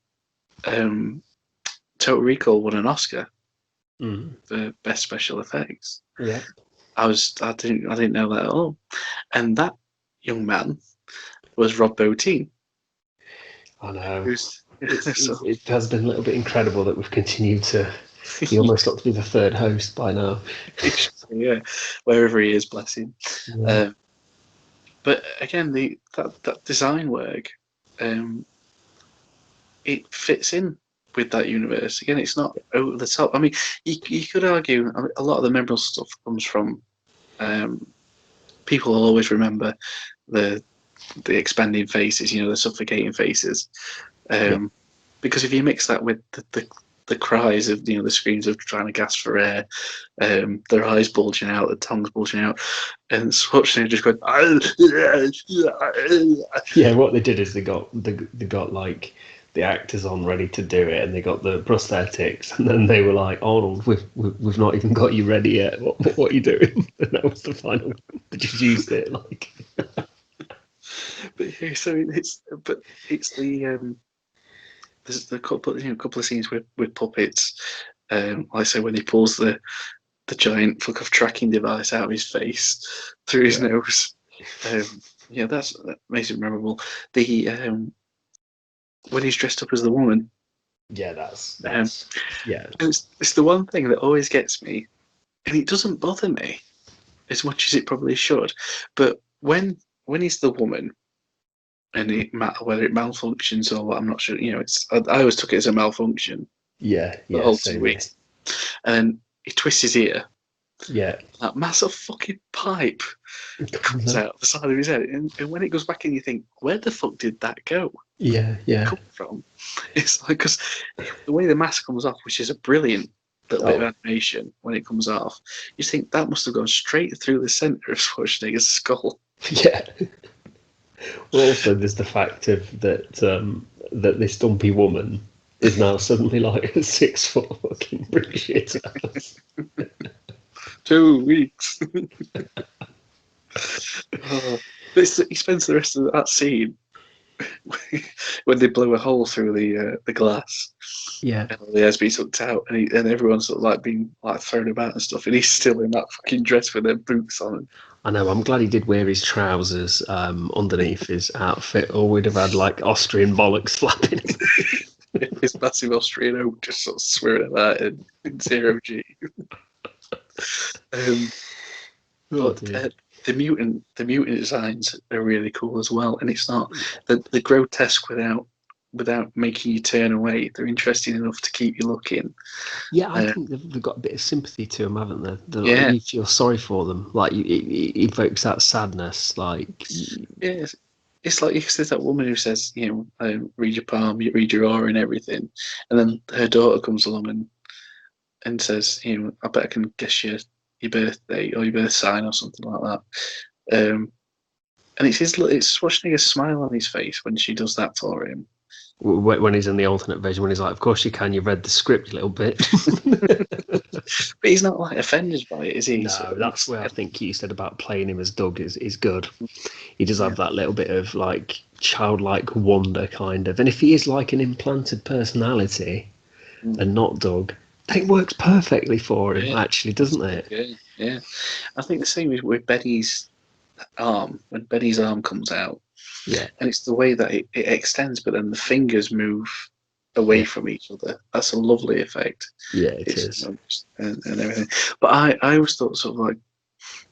Total Recall won an Oscar for best special effects. Yeah, I didn't know that at all, and that young man was Rob Bottin. I know. Who's It has been a little bit incredible that we've continued to. He almost got to be the third host by now. Yeah, wherever he is, bless him. Yeah. But again, that design work, it fits in with that universe. Again, it's not over the top. I mean, you could argue a lot of the memorable stuff comes from people will always remember the expanding faces, the suffocating faces, because if you mix that with the cries of the screams of trying to gasp for air, their eyes bulging out, their tongues bulging out, and Schwarzenegger just going. Yeah, what they did is they got like the actors on ready to do it, and they got the prosthetics, and then they were like, "Arnold, we've not even got you ready yet. What are you doing?" And that was the final. They just used it like. But yeah, so it's the there's a couple of scenes with puppets. Like I say, when he pulls the giant fuck off tracking device out of his face through his nose. That makes it memorable. The when he's dressed up as the woman. Yeah, that's yeah. It's the one thing that always gets me, and it doesn't bother me as much as it probably should. But when he's the woman, and whether it malfunctions or what, I'm not sure. I always took it as a malfunction. Yeah, The whole 2 weeks, and then he twists his ear. Yeah, that massive fucking pipe comes out the side of his head, and when it goes back in, you think, where the fuck did that go? Yeah, Come from? It's like, because the way the mask comes off, which is a brilliant little bit of animation when it comes off, you think that must have gone straight through the centre of Schwarzenegger's skull. Yeah. Well, also there's the fact of that this dumpy woman is now suddenly like a 6 foot fucking British. 2 weeks. He spends the rest of that scene when they blow a hole through the glass. Yeah. And all the air's been sucked out, and everyone's sort of like being like thrown about and stuff, and he's still in that fucking dress with their boots on. I know. I'm glad he did wear his trousers underneath his outfit, or we'd have had like Austrian bollocks flapping. His massive Austrian oak just sort of swearing at that in zero G. The mutant designs are really cool as well, and it's not the grotesque without making you turn away. They're interesting enough to keep you looking. Yeah, I think they've got a bit of sympathy to them, haven't they? Yeah. You feel sorry for them. Like, it evokes that sadness. Like, yeah, it's like there's that woman who says, read your palm, you read your aura and everything, and then her daughter comes along and says, I bet I can guess your birthday or your birth sign or something like that. And it's Schwarzenegger's smile on his face when she does that for him. When he's in the alternate version, when he's like, "Of course you can. You've read the script a little bit." But he's not like offended by it, is he? No, that's where I think you said about playing him as Doug is good. He does have that little bit of like childlike wonder, kind of. And if he is like an implanted personality and not Doug, then it works perfectly for him, actually, doesn't it? Yeah. I think the same with Benny's arm. When Benny's arm comes out, and it's the way that it extends, but then the fingers move away from each other. That's a lovely effect. Yeah, it is. And everything. But I always thought sort of like,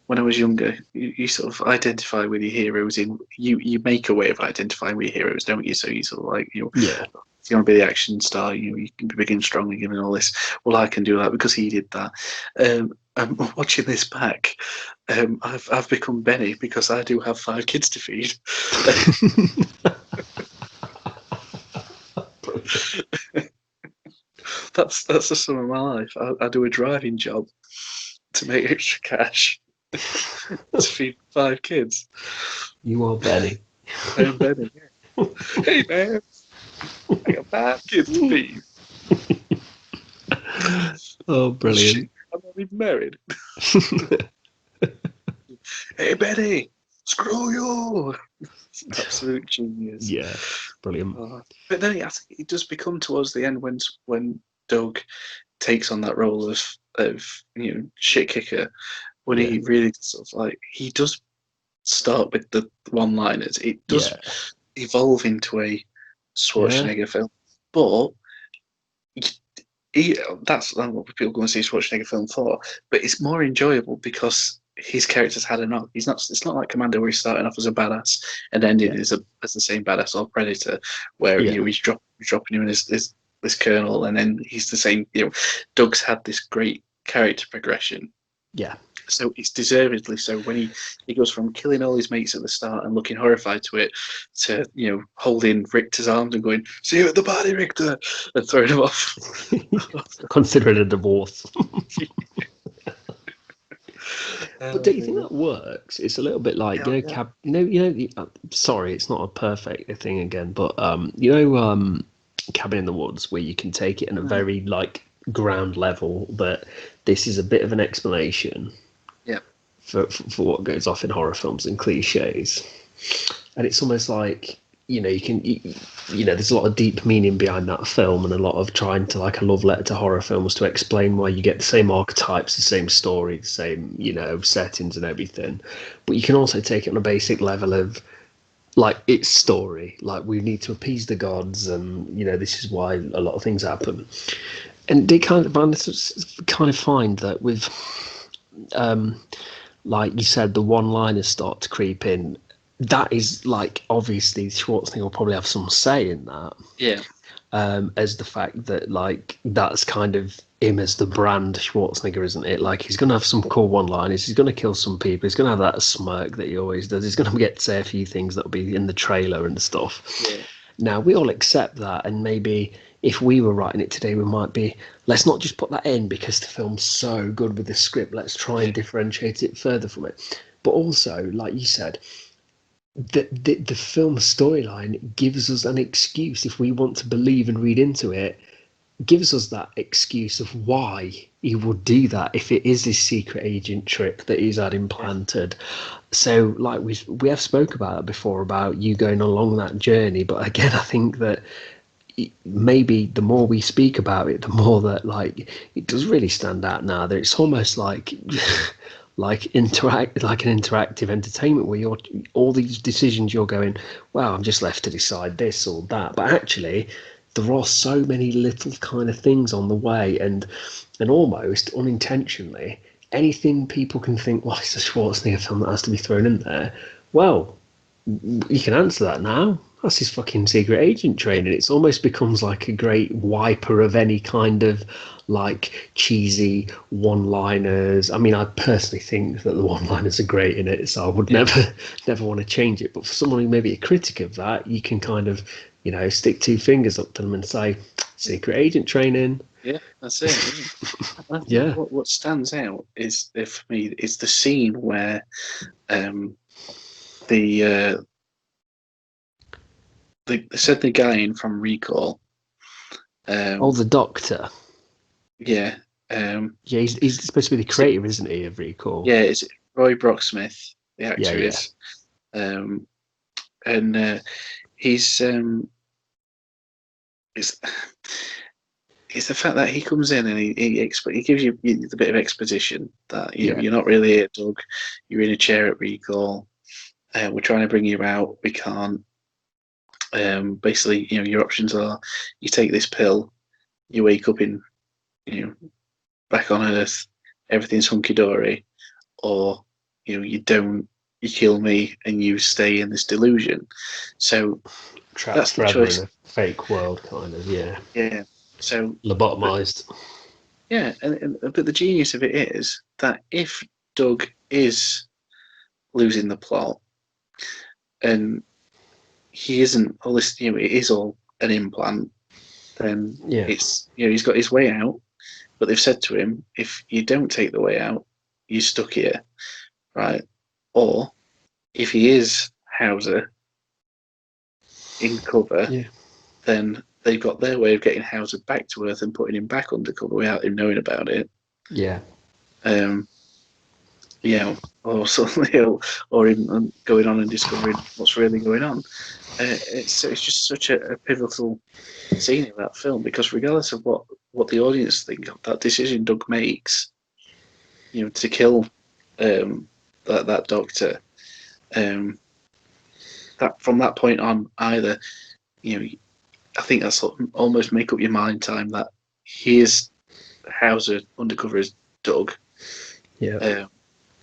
when I was younger, you sort of identify with your heroes you make a way of identifying with your heroes, don't you? So you sort of like, if you want to be the action star, you can be big and strong and all this. Well, I can do that because he did that. I'm watching this back. I've become Benny because I do have 5 kids to feed. That's the sum of my life. I do a driving job to make extra cash to feed 5 kids. You are Benny. I am Benny. Hey man, I got 5 kids to feed. Oh, Shit, brilliant. I'm not even married. Hey Benny, screw you. Absolute genius. Yeah, brilliant. But then I think it does become towards the end when Doug takes on that role of shit kicker, when he really sort of like, he does start with the one-liners. It does evolve into a Schwarzenegger film, but that's what people go and see a Schwarzenegger film for. But it's more enjoyable because his character's had an arc. He's not. It's not like Commando where he's starting off as a badass and ending as the same badass, or Predator, where he's dropping him in this colonel, and then he's the same. Doug's had this great character progression. Yeah. So it's deservedly so. When he goes from killing all his mates at the start and looking horrified to it, to holding Richter's arms and going, "See you at the party, Richter," and throwing him off. Consider it a divorce. But do you think that works? It's a little bit like sorry, it's not a perfect thing again, but Cabin in the Woods, where you can take it in a very like ground level, but this is a bit of an explanation. Yeah. For what goes off in horror films and cliches, and it's almost like there's a lot of deep meaning behind that film, and a lot of trying to like a love letter to horror films to explain why you get the same archetypes, the same story, the same settings and everything. But you can also take it on a basic level of like its story, like we need to appease the gods, and this is why a lot of things happen. And they kind of find that with like you said, the one-liners start to creep in. That is like, obviously Schwarzenegger will probably have some say in that. Yeah. As the fact that like that's kind of him as the brand Schwarzenegger, isn't it? Like he's gonna have some cool one-liners. He's gonna kill some people. He's gonna have that smirk that he always does. He's gonna get to say a few things that'll be in the trailer and stuff. Yeah. Now we all accept that, and maybe if we were writing it today, we might be, let's not just put that in because the film's so good with the script. Let's try and differentiate it further from it. But also, like you said, the film storyline gives us an excuse, if we want to believe and read into it, gives us that excuse of why he would do that if it is this secret agent trick that he's had implanted. So like we have spoke about it before, about you going along that journey, but again I think that maybe the more we speak about it, the more that like it does really stand out now, that it's almost like like an interactive entertainment where you're all these decisions you're going, wow, I'm just left to decide this or that, but actually there are so many little kind of things on the way, and almost unintentionally anything people can think, well, it's a Schwarzenegger film that has to be thrown in there. Well, you can answer that now. That's his fucking secret agent training. It's almost becomes like a great wiper of any kind of like cheesy one-liners. I mean, I personally think that the one-liners are great in it, so I would never want to change it. But for someone who may be a critic of that, you can kind of, stick 2 fingers up to them and say, secret agent training. Yeah, that's it. Yeah. What stands out is, for me, is the scene where they said the guy in from Recall. The doctor. Yeah. Yeah, he's supposed to be the creator, isn't he, of Recall? Yeah, it's Roy Brocksmith, the actor is. And he's it's the fact that he comes in and he gives you the bit of exposition that you're not really here, Doug. You're in a chair at Recall. We're trying to bring you out. We can't. Basically, your options are you take this pill, you wake up in, back on Earth, everything's hunky dory, or you don't, you kill me and you stay in this delusion. So trapped that's the forever choice. in a fake world, kind of. Yeah. So lobotomized. But the genius of it is that if Doug is losing the plot, and he isn't all this, it is all an implant. then Yeah. it's he's got his way out. But they've said to him, if you don't take the way out, you're stuck here, right? Or if he is Hauser in cover, Yeah. then they've got their way of getting Hauser back to Earth and putting him back undercover without him knowing about it. Yeah. Or something, or him going on and discovering what's really going on. It's just such a pivotal scene in that film, because regardless of what the audience think of that decision Doug makes, to kill that doctor, that from that point on, either I think that's almost make up your mind time that here's Hauser undercover as Doug,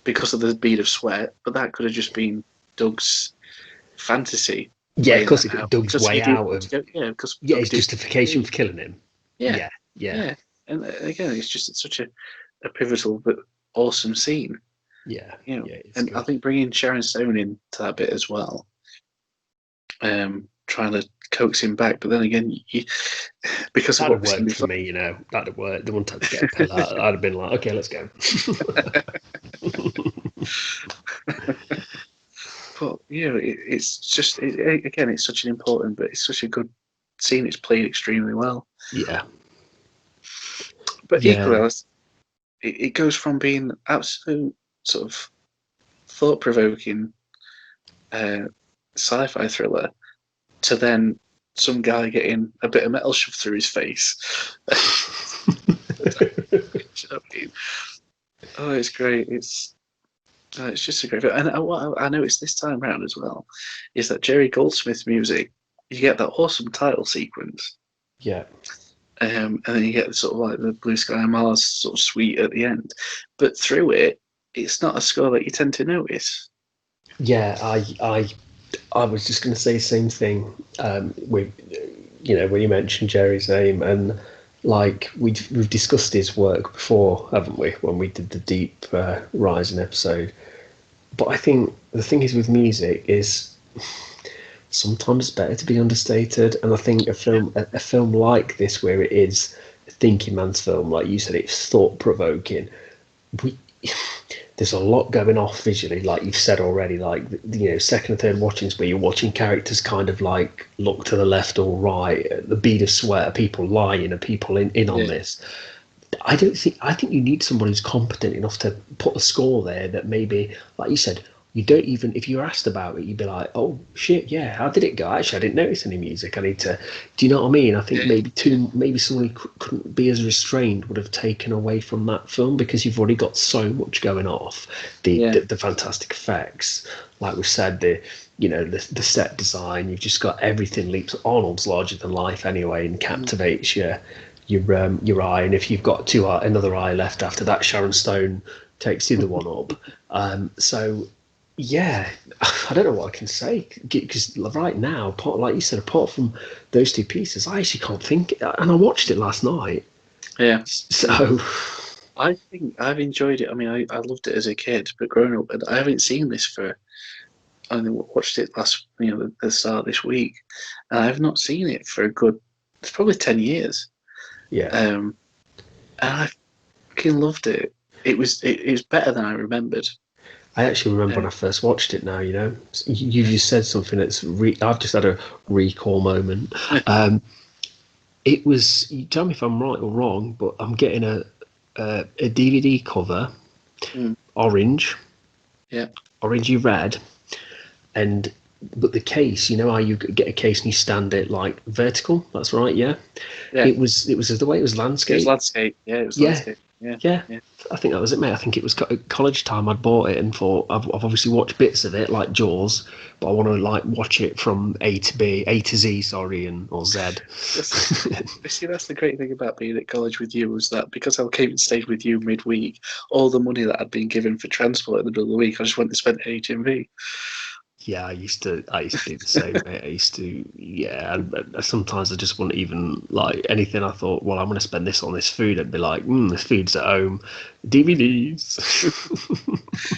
because of the bead of sweat, but that could have just been Doug's fantasy. Yeah, of course, Doug's way out of because his justification for killing him. Yeah. And again, it's just such a pivotal but awesome scene. Yeah, and good. I think bringing Sharon Stone into that bit as well, trying to coax him back, but then again, because that'd of have worked for me, that'd have worked. The one time to get a pill out, I'd have been like, okay, let's go. But it's just again, it's such an important, but it's such a good scene. It's played extremely well. Yeah. But equally, it goes from being absolute sort of thought-provoking sci-fi thriller to then some guy getting a bit of metal shoved through his face. Oh, it's great. It's just a great film. And what I noticed this time round as well is that Jerry Goldsmith's music, you get that awesome title sequence. Yeah. And then you get sort of like the Blue Sky and Mars sort of suite at the end. But through it, it's not a score that you tend to notice. Yeah, I was just going to say the same thing with, when you mentioned Jerry's name, and like we've discussed his work before, haven't we, when we did the Deep Rising episode. But I think the thing is with music is sometimes it's better to be understated, and I think a film like this, where it is a thinking man's film, like you said, it's thought-provoking, there's a lot going off visually, like you've said already, like second and third watchings where you're watching characters kind of like look to the left or right, the bead of sweat, are people lying, are people in on this. I think you need somebody who's competent enough to put a score there that maybe, like you said, you don't even, if you're asked about it, you'd be like, oh shit, yeah, how did it go? Actually, I didn't notice any music. I need to, do you know what I mean? I think maybe someone who couldn't be as restrained would have taken away from that film, because you've already got so much going off. The fantastic effects, like we said, the set design, you've just got everything leaps. Arnold's larger than life anyway, and captivates your eye. And if you've got another eye left after that, Sharon Stone takes the other one up. So yeah, I don't know what I can say, because right now, like you said, apart from those two pieces, I actually can't think. And I watched it last night. Yeah. So I think I've enjoyed it. I mean, I loved it as a kid, but growing up, I haven't seen this I only watched it last, the start of this week, and I've not seen it for it's probably 10 years. Yeah. And I fucking loved it. It was better than I remembered. I actually remember when I first watched it now, you just said something that's I've just had a recall moment. It was, you tell me if I'm right or wrong, but I'm getting a DVD cover, orange, orangey red, but the case, how you get a case and you stand it like vertical, that's right, yeah? It was the way it was landscape. It was landscape, it was landscape. Yeah, I think that was it, mate. I think it was college time. I'd bought it and thought, I've obviously watched bits of it, like Jaws, but I want to watch it from A to Z, or Z. See, that's the great thing about being at college with you, was that because I came and stayed with you midweek, all the money that I'd been given for transport in the middle of the week, I just went and spent at HMV. Yeah, I used to do the same, mate. And sometimes I just wouldn't even, like, anything. I thought, well, I'm going to spend this on this food. I'd be like, this food's at home. DVDs.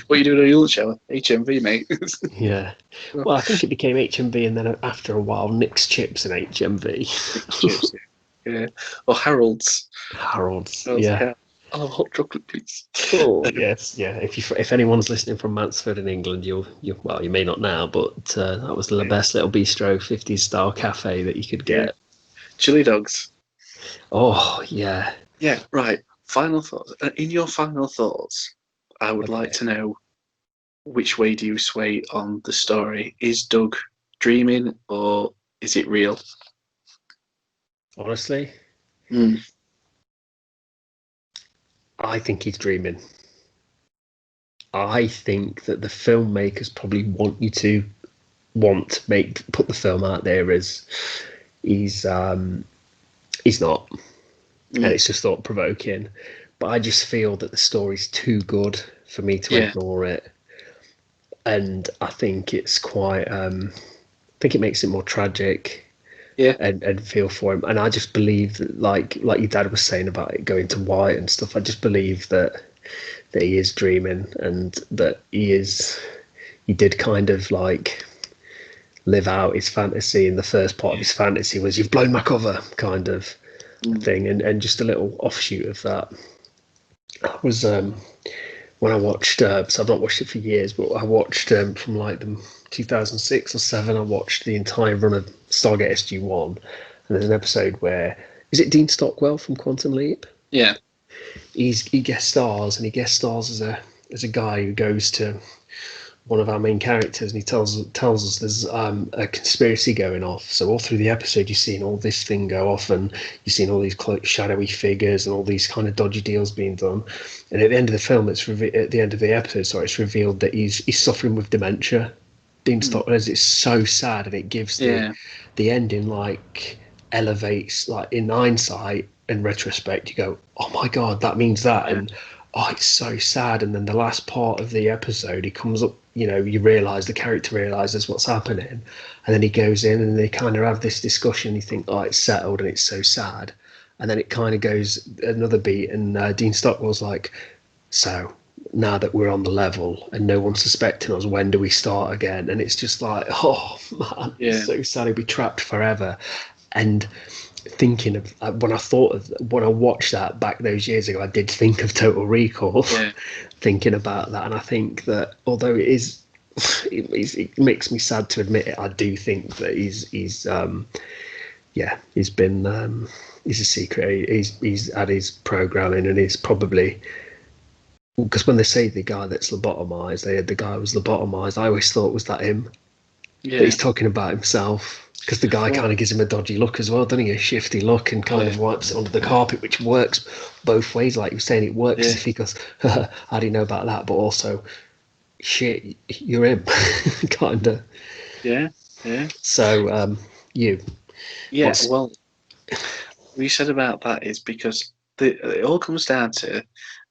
What are you doing on your lunch hour? HMV, mate. Yeah. Well, I think it became HMV, and then after a while, Nick's Chips and HMV. Nick's Chips, yeah. Yeah. Or Harold's. Harold's, Harold's yeah. cat. Oh, hot chocolate, please. Oh yes, yeah. If anyone's listening from Mansfield in England, you well, you may not now, but that was the best little bistro, 50s style cafe that you could Yeah. get. Chili dogs. Oh yeah. Yeah, right. Final thoughts. In your final thoughts, I would like Okay. to know which way do you sway on the story? Is Doug dreaming or is it real? Honestly, Mm, I think he's dreaming. I think that the filmmakers probably want to put the film out there as he's not, and mm, it's just thought provoking. But I just feel that the story's too good for me to yeah, ignore it, and I think it's quite. I think it makes it more tragic yeah, and feel for him. And I just believe that, like your dad was saying about it going to white and stuff. I just believe that he is dreaming and that he did kind of like live out his fantasy, and the first part of yeah. his fantasy was "you've blown my cover" kind of Mm, thing, and just a little offshoot of that was when I watched. So I've not watched it for years, but I watched from like the 2006 or seven. I watched the entire run of Stargate SG-1, and there's an episode where is it Dean Stockwell from Quantum Leap? yeah, He guest stars, and he guest stars as a guy who goes to one of our main characters, and he tells us there's a conspiracy going off. So all through the episode, you're seeing all this thing go off, and you're seeing all these shadowy figures and all these kind of dodgy deals being done. And at the end of the film, at the end of the episode, sorry, it's revealed that he's suffering with dementia. Dean mm, Stockwell, it's so sad, and it gives yeah, the ending like elevates, like in hindsight and retrospect you go, oh my god, that means that. yeah, And oh, it's so sad. And then the last part of the episode, he comes up, you realize the character realizes what's happening, and then he goes in and they kind of have this discussion. You think, oh, it's settled, and it's so sad. And then it kind of goes another beat, and Dean Stockwell's like, so now that we're on the level and no one's suspecting us, when do we start again? And it's just like, oh man, it's yeah, so sad to be trapped forever. And thinking of when I watched that back those years ago, I did think of Total Recall, yeah, thinking about that. And I think that although it makes me sad to admit it, I do think that he's been he's a secret. He's had his programming, and he's probably, because when they say the guy that's lobotomized, they had the guy who was lobotomized. I always thought, was that him? But yeah. he's talking about himself, because the guy Well, kind of gives him a dodgy look as well, doesn't he? A shifty look, and kind yeah, of wipes it under the carpet, which works both ways. Like you were saying, it works yeah, if he goes, "How do you know about that?" But also, shit, you're him, kind of. yeah, yeah, So, you, yeah. what's Well, what you said about that is because it all comes down to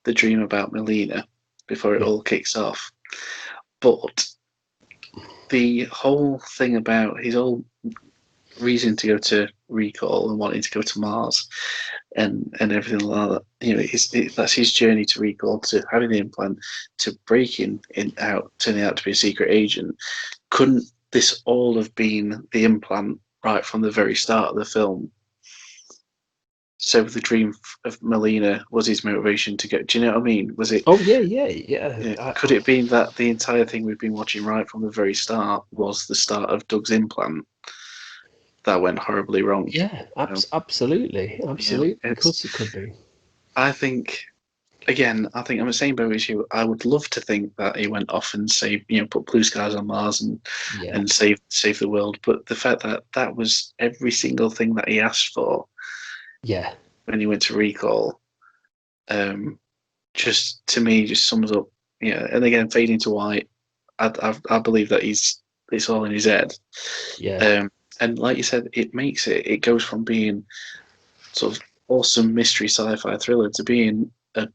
the dream about Melina before it yeah, all kicks off. But the whole thing about his whole reason to go to Recall and wanting to go to Mars and everything like that, that's his journey to Recall, to having the implant, to breaking out, turning out to be a secret agent. Couldn't this all have been the implant right from the very start of the film? So the dream of Melina was his motivation to go. Do you know what I mean? Was it? oh yeah, yeah, yeah. Could it be that the entire thing we've been watching right from the very start was the start of Doug's implant that went horribly wrong? Yeah, Um, absolutely, absolutely. Of it's. course, it could be. I think. Again, I think I'm the same boat as you. I would love to think that he went off and put blue skies on Mars Yeah, and save the world. But the fact that that was every single thing that he asked for yeah, when he went to Recall, um, just to me just sums up. Yeah, and again, fading to white. I believe that it's all in his head. yeah, And like you said, it goes from being sort of awesome mystery sci-fi thriller to being a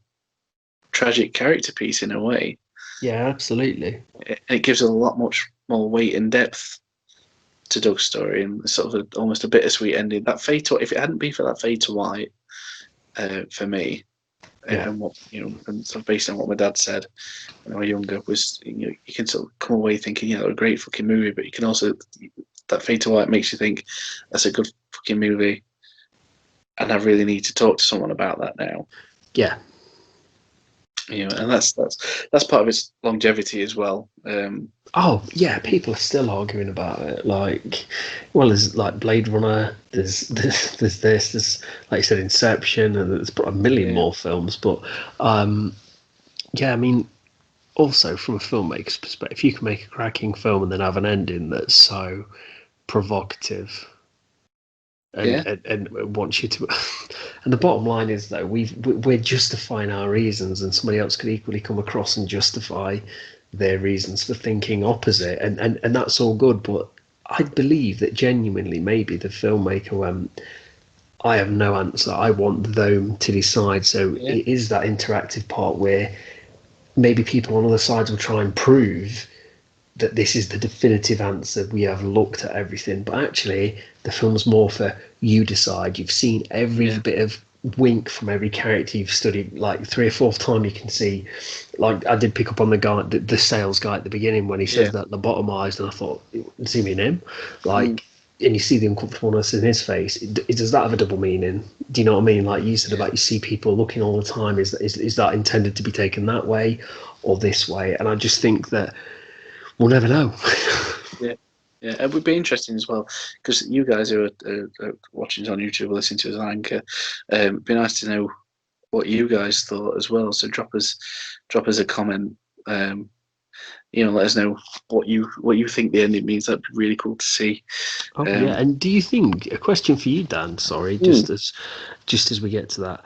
tragic character piece in a way. yeah. Absolutely. It gives a lot much more weight and depth to Doug's story, and sort of almost a bittersweet ending. That fade to if it hadn't been for that fade to white, for me, Yeah, and what and sort of based on what my dad said when I was younger, was you can sort of come away thinking, a great fucking movie, but you can also, that fade to white makes you think that's a good fucking movie. and I really need to talk to someone about that now. Yeah. And that's part of its longevity as well. Oh yeah, people are still arguing about it. Like, well, there's like Blade Runner. There's like you said, Inception, and there's a million Yeah, more films. But yeah, I mean, also from a filmmaker's perspective, you can make a cracking film and then have an ending that's so provocative yeah, and wants you to. And the bottom line is though, we're justifying our reasons, and somebody else could equally come across and justify their reasons for thinking opposite, and that's all good. But I believe that genuinely, maybe the filmmaker went, I have no answer. I want them to decide. So yeah, it is that interactive part where maybe people on other sides will try and prove that this is the definitive answer. We have looked at everything, but actually, the film's more for you decide. You've seen every yeah, bit of wink from every character you've studied like three or fourth time. You can see, like I did pick up on the guy, the sales guy at the beginning when he yeah. says that lobotomized, and I thought, does he mean him? Mm, Like, and you see the uncomfortableness in his face. Does that have a double meaning? Do you know what I mean? Like you said yeah, about you see people looking all the time. Is that intended to be taken that way or this way? And I just think that we'll never know. yeah. Yeah, it would be interesting as well because you guys who are watching us on YouTube or listening to us on Anchor. It'd be nice to know what you guys thought as well. So drop us a comment. Let us know what you think the ending means. That'd be really cool to see. Oh yeah, Um, and do you think a question for you, Dan? Sorry, mm, just as we get to that,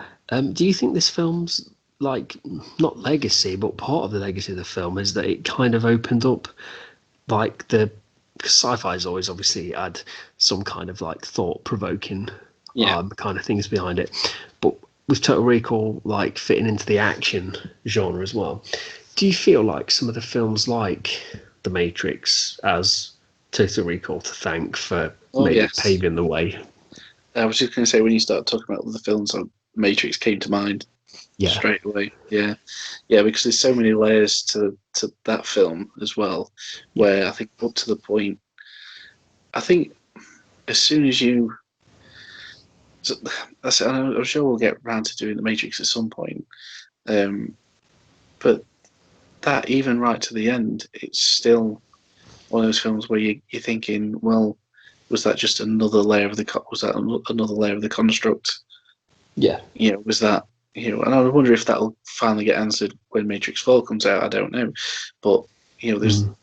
do you think this film's like not legacy, but part of the legacy of the film is that it kind of opened up like the 'cause sci-fi's always obviously had some kind of like thought-provoking yeah, kind of things behind it, but with Total Recall like fitting into the action genre as well. Do you feel like some of the films like The Matrix as Total Recall to thank for oh maybe yes. paving the way? I was just going to say when you started talking about the films, Matrix came to mind Yeah, straight away. Yeah, yeah, because there's so many layers to that film as well. yeah. Where I think up to the point, I think as soon as you, so, I'm sure we'll get around to doing the Matrix at some point. Um, but that even right to the end, it's still one of those films where you're thinking, well, was that just another layer of was that another layer of the construct? Yeah. Was that and I wonder if that'll finally get answered when Matrix 4 comes out. I don't know, but there's Mm.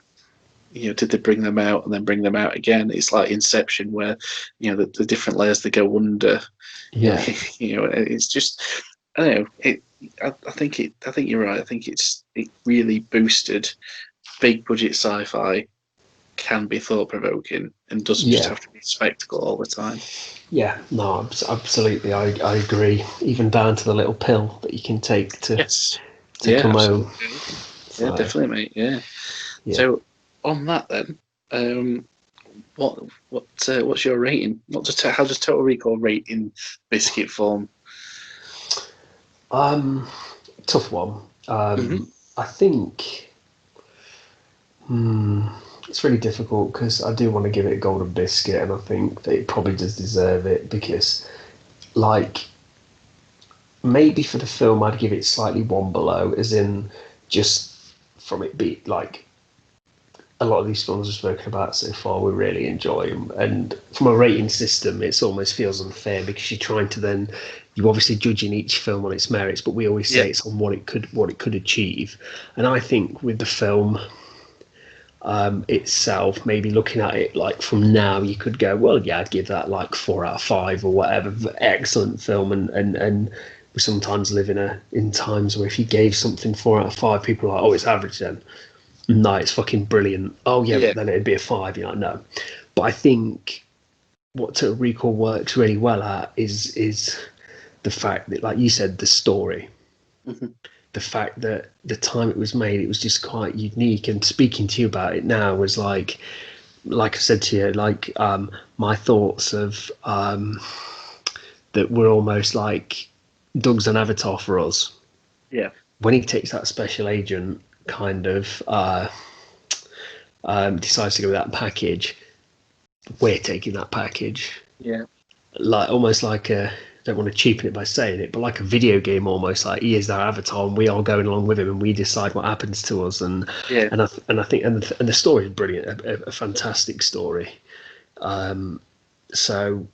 did they bring them out and then bring them out again? It's like Inception, where the different layers they go under. You know, Yeah. it's just I don't know. I think you're right. I think it really boosted big budget sci-fi can be thought provoking and doesn't just Yeah. have to be spectacle all the time. Yeah. No, absolutely. I agree. Even down to the little pill that you can take to Yes. take Yeah, them home. absolutely. Yeah, So definitely, mate. Yeah. yeah. So on that then, what what's your rating? How does Total Recall rate in biscuit form? Um, Tough one. Hmm. I think it's really difficult because I do want to give it a golden biscuit, and I think that it probably does deserve it because, like, maybe for the film, I'd give it slightly one below, as in just from it be like a lot of these films we've spoken about so far, we really enjoy them. And from a rating system, it almost feels unfair because you're trying to then you obviously judging each film on its merits, but we always Yeah. say it's on what it could achieve. And I think with the film itself, maybe looking at it like from now, you could go, well, yeah, I'd give that like 4 out of 5 or whatever. Excellent film, and we sometimes live in times where if you gave something 4 out of 5, people are like, oh, it's average then. No, it's fucking brilliant. Oh yeah, Yeah. but then it'd be a 5. You know, no. But I think what Total Recall works really well at is the fact that, like you said, the story, Hmm. the fact that the time it was made, it was just quite unique. And speaking to you about it now was like I said to you, like my thoughts of that were almost like Doug's an avatar for us Yeah. when he takes that special agent kind of decides to go with that package. We're taking that package, Yeah. like almost like a don't want to cheapen it by saying it, but like a video game almost. Like he is our avatar, and we are going along with him, and we decide what happens to us. And Yeah. I think the story is brilliant, a fantastic story. So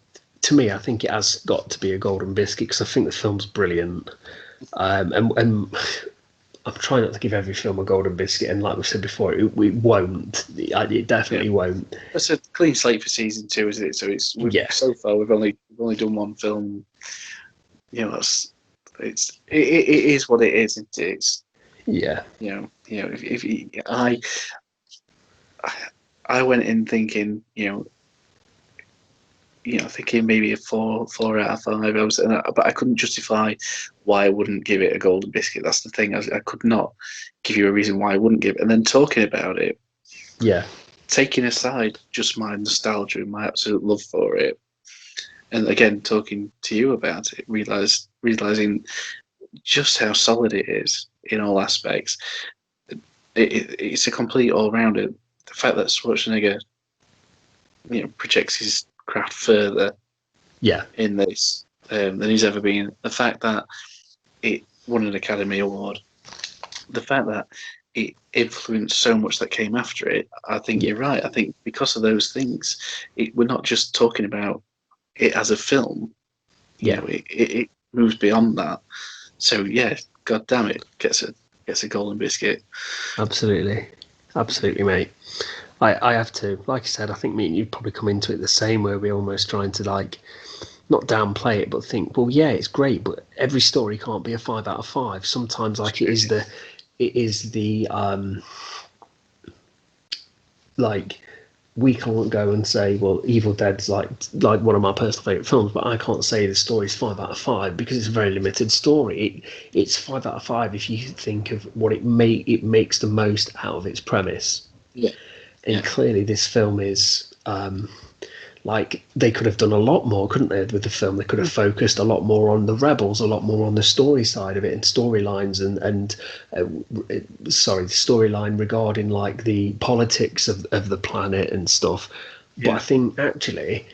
to me, I think it has got to be a golden biscuit because I think the film's brilliant. And I'm trying not to give every film a golden biscuit, and like we said before, it won't. It definitely won't. It's a clean slate for season 2, isn't it? So so far we've only done one film. You know, it is what it is, isn't it? It's, if I went in thinking, thinking maybe a 4 out of 5. But I couldn't justify why I wouldn't give it a golden biscuit. That's the thing. I could not give you a reason why I wouldn't give it. And then talking about it, taking aside just my nostalgia and my absolute love for it, and again talking to you about it, realizing just how solid it is in all aspects. It's a complete all-rounder. The fact that Schwarzenegger, projects his craft further in this than he's ever been. The fact that it won an Academy Award, the fact that it influenced so much that came after it, I think you're right. I think because of those things, we're not just talking about it as a film. It moves beyond that. So god damn it, gets a golden biscuit. Absolutely, mate. I have to, like I said, I think me and you probably come into it the same, where we're almost trying to like not downplay it, but think, well, yeah, it's great, but every story can't be a 5 out of 5. Sometimes, like it is the like we can't go and say, well, Evil Dead's like one of my personal favourite films, but I can't say the story's 5 out of 5 because it's a very limited story. It's 5 out of 5 if you think of what it makes the most out of its premise. Yeah. And clearly this film is like they could have done a lot more, couldn't they, with the film? They could have focused a lot more on the rebels, a lot more on the story side of it, and storylines and the storyline regarding like the politics of the planet and stuff. But I think actually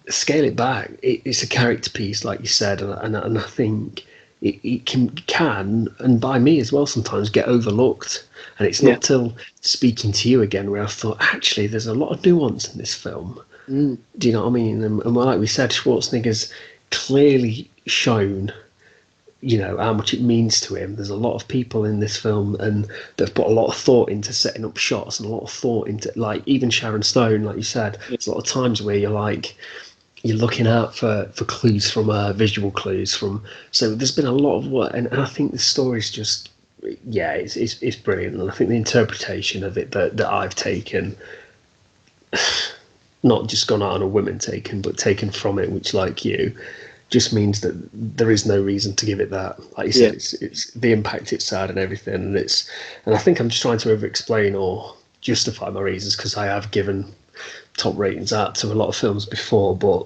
scale it back. It's a character piece, like you said, and I think it can, and by me as well, sometimes get overlooked. And it's not till speaking to you again where I thought, actually, there's a lot of nuance in this film. Do you know what I mean? And like we said, Schwarzenegger's clearly shown, how much it means to him. There's a lot of people in this film, and they've put a lot of thought into setting up shots, and a lot of thought into, like, even Sharon Stone, like you said, there's a lot of times where you're looking out for clues from visual clues from. So there's been a lot of work, and I think the story's just. It's brilliant, and I think the interpretation of it that I've taken, not just gone out on a whim and taken, but taken from it, which, like you, just means that there is no reason to give it that. Like you said, it's the impact it's had and everything, and I think I'm just trying to over-explain or justify my reasons because I have given top ratings out to a lot of films before, but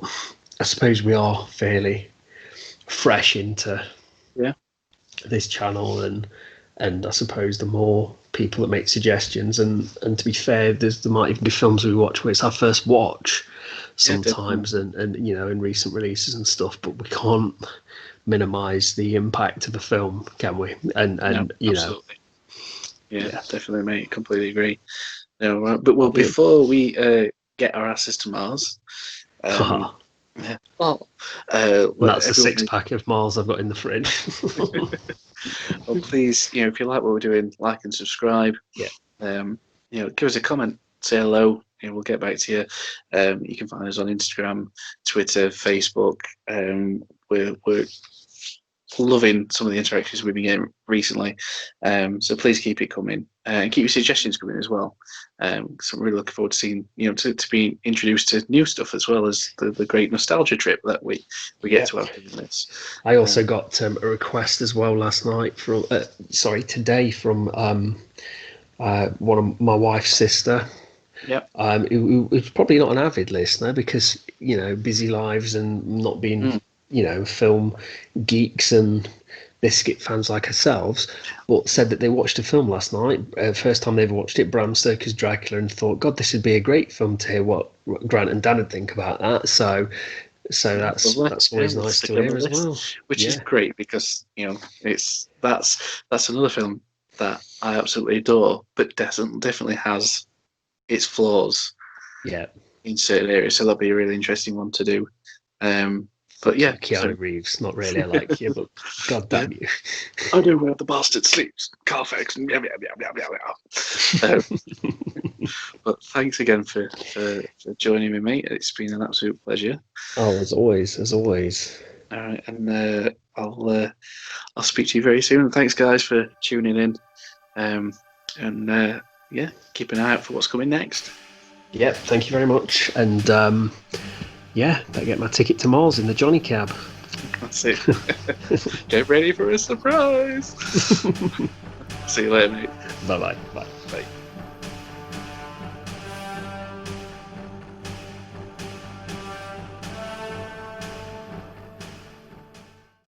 I suppose we are fairly fresh into this channel, and I suppose the more people that make suggestions, and to be fair, there might even be films we watch where it's our first watch sometimes, and in recent releases and stuff, but we can't minimise the impact of a film, can we? And absolutely. Definitely, mate. Completely agree. No, but before we get our asses to Mars, that's the 6-pack of Mars I've got in the fridge. Well, please, if you like what we're doing, like and subscribe. Give us a comment, say hello. We'll get back to you. You can find us on Instagram, Twitter, Facebook. We're loving some of the interactions we've been getting recently. So please keep it coming, and keep your suggestions coming as well. So I'm really looking forward to seeing, to be introduced to new stuff as well as the great nostalgia trip that we get to have in this. I also got a request as well last night today from one of my wife's sister. Who's probably not an avid listener because busy lives and not being film geeks and biscuit fans like ourselves, but said that they watched a film last night, first time they ever watched it, Bram Stoker's Dracula, and thought, God, this would be a great film to hear what Grant and Dan would think about that. So So Yeah, that's lovely. always We'll nice stick to it on hear the as list, well. which is Yeah, great because that's another film that I absolutely adore, but definitely has its flaws yeah. in certain areas. So that'll be a really interesting one to do. But Fuck yeah, you, Keanu Reeves. Not really. I like you, but god yeah. damn you. I know where the bastard sleeps. Carfax. Blah, blah, blah, blah, blah. But thanks again for joining me, mate. It's been an absolute pleasure. Oh, as always, as always. All right, and I'll speak to you very soon. Thanks, guys, for tuning in. And yeah, keep an eye out for what's coming next. Yep, thank you very much. And yeah, better get my ticket to Mars in the Johnny cab. That's it. Get ready for a surprise. See you later, mate. Bye-bye. Bye. Bye.